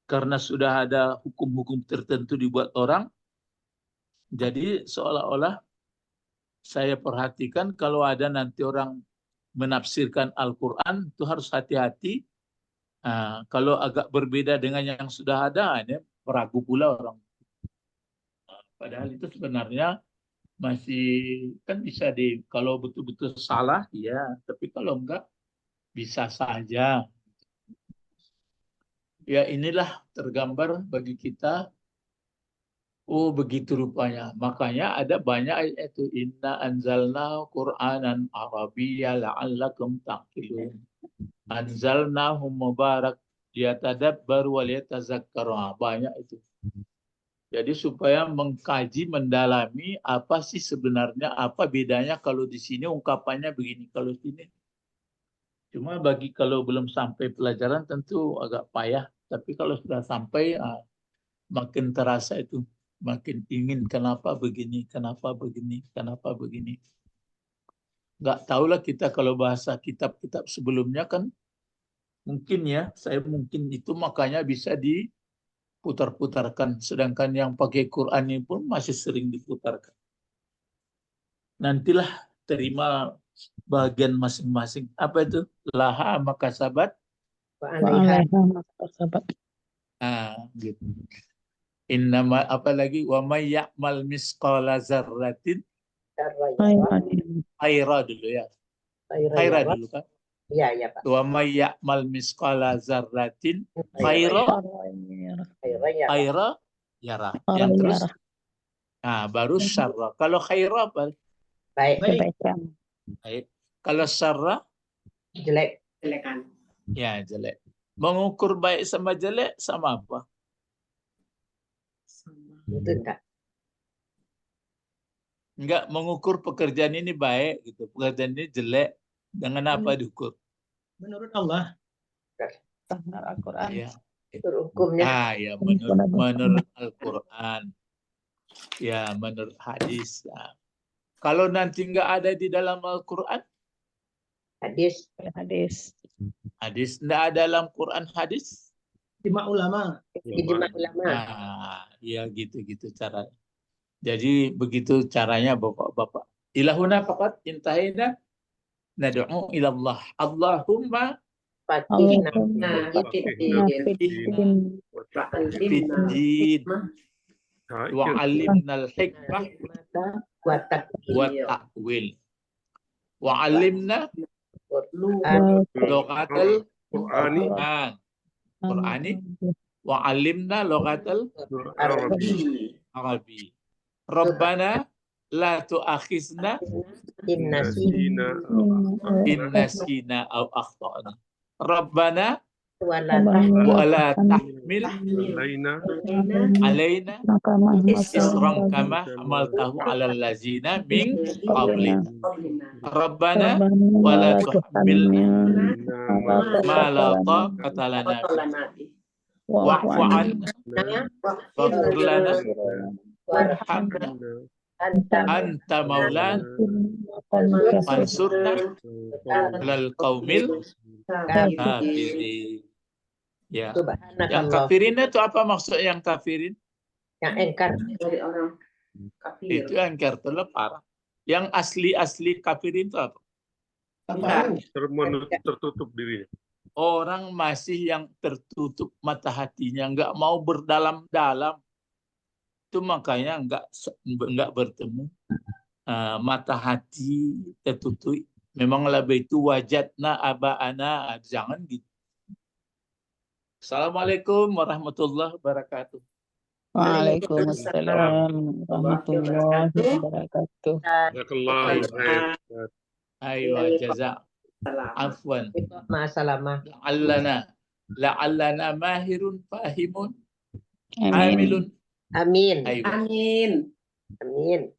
karena sudah ada hukum-hukum tertentu dibuat orang, jadi seolah-olah saya perhatikan kalau ada nanti orang menafsirkan Al-Quran itu harus hati-hati. Kalau agak berbeda dengan yang sudah ada, ini meragu pula orang. Padahal itu sebenarnya masih kan bisa kalau betul-betul salah ya, tapi kalau enggak bisa saja. Ya inilah tergambar bagi kita. Oh begitu rupanya. Makanya ada banyak ayat itu. Inna anzalna Qur'anan Arabiyya la'allakum taqilun. Anzalnahu mubarak liyatadabbaru wa liyatazakkaru. Banyak itu. Jadi supaya mengkaji, mendalami apa sih sebenarnya, apa bedanya kalau di sini ungkapannya begini, kalau sini. Cuma bagi kalau belum sampai pelajaran tentu agak payah. Tapi kalau sudah sampai makin terasa itu. Makin ingin kenapa begini, kenapa begini, kenapa begini. Nggak tahulah kita kalau bahasa kitab-kitab sebelumnya kan mungkin ya, saya mungkin itu makanya bisa diputar-putarkan. Sedangkan yang pakai Quran ini pun masih sering diputarkan. Nantilah terima bagian masing-masing. Apa itu? Laha maka sabat. Wa'alaiha. Gitu. Innama apa lagi? Wa may ya'mal misqala dzarratin khaira dulu ya. Khaira dulu kan? Iya, iya Pak. Wa may ya'mal misqala dzarratin khaira yara. Yang terus baru syarra. Kalau khaira apa? Baik. Baik. Kalau syarra Jelek. Jelekan. ya jelek. Mengukur baik sama jelek sama apa? Itu enggak. Enggak mengukur pekerjaan ini baik gitu. Pekerjaan ini jelek. Dengan apa diukur? Menurut Allah. Standar Al-Quran. Ya. Itu hukumnya. Ya menurut Al-Quran. Ya menurut hadis. Kalau nanti enggak ada di dalam Al-Quran, Hadis. hadis enggak ada dalam Quran hadis. Ijma ulama. Ijma ulama. Ya gitu-gitu cara. Jadi begitu caranya Bapak-bapak. Ilahuna faqat intahina nad'u ila Allah. Allahumma Fatihna. fiddin wa 'allimnal hikmah wa ta'wil. Wa 'allimna lughatal Qur'ani wa 'allimna lughatal Arabi. Rabbana la tu'akhizna in nasina aw akhtana. Rabbana wa la tahmil alaina isran kama hamaltahu 'alal ladzina min qablina. Rabbana wa la tuhmilna ma la taqata lana bihi. Wa'fu 'anna waghfir lana warhamna anta maulana fansurna 'alal qaumil kafirin. Ya. Yang kafirin itu apa maksud yang kafirin? Yang engkar. Dari orang kafir. Itu yang parah. Yang asli kafirin itu apa? Tertutup dirinya. Orang masih yang tertutup mata hatinya, nggak mau berdalam-dalam. Itu makanya nggak bertemu. Mata hati tertutup. Memang lebih itu wajadna aba'ana. Jangan gitu. Assalamualaikum warahmatullahi wabarakatuh. Waalaikumsalam warahmatullahi wabarakatuh. Jazakallahu khair. Ayo jaza. Afwan. Ma'asalamah. La'allana mahirun fahimun Amin. amilun. Amin. Ayo. Amin. Amin.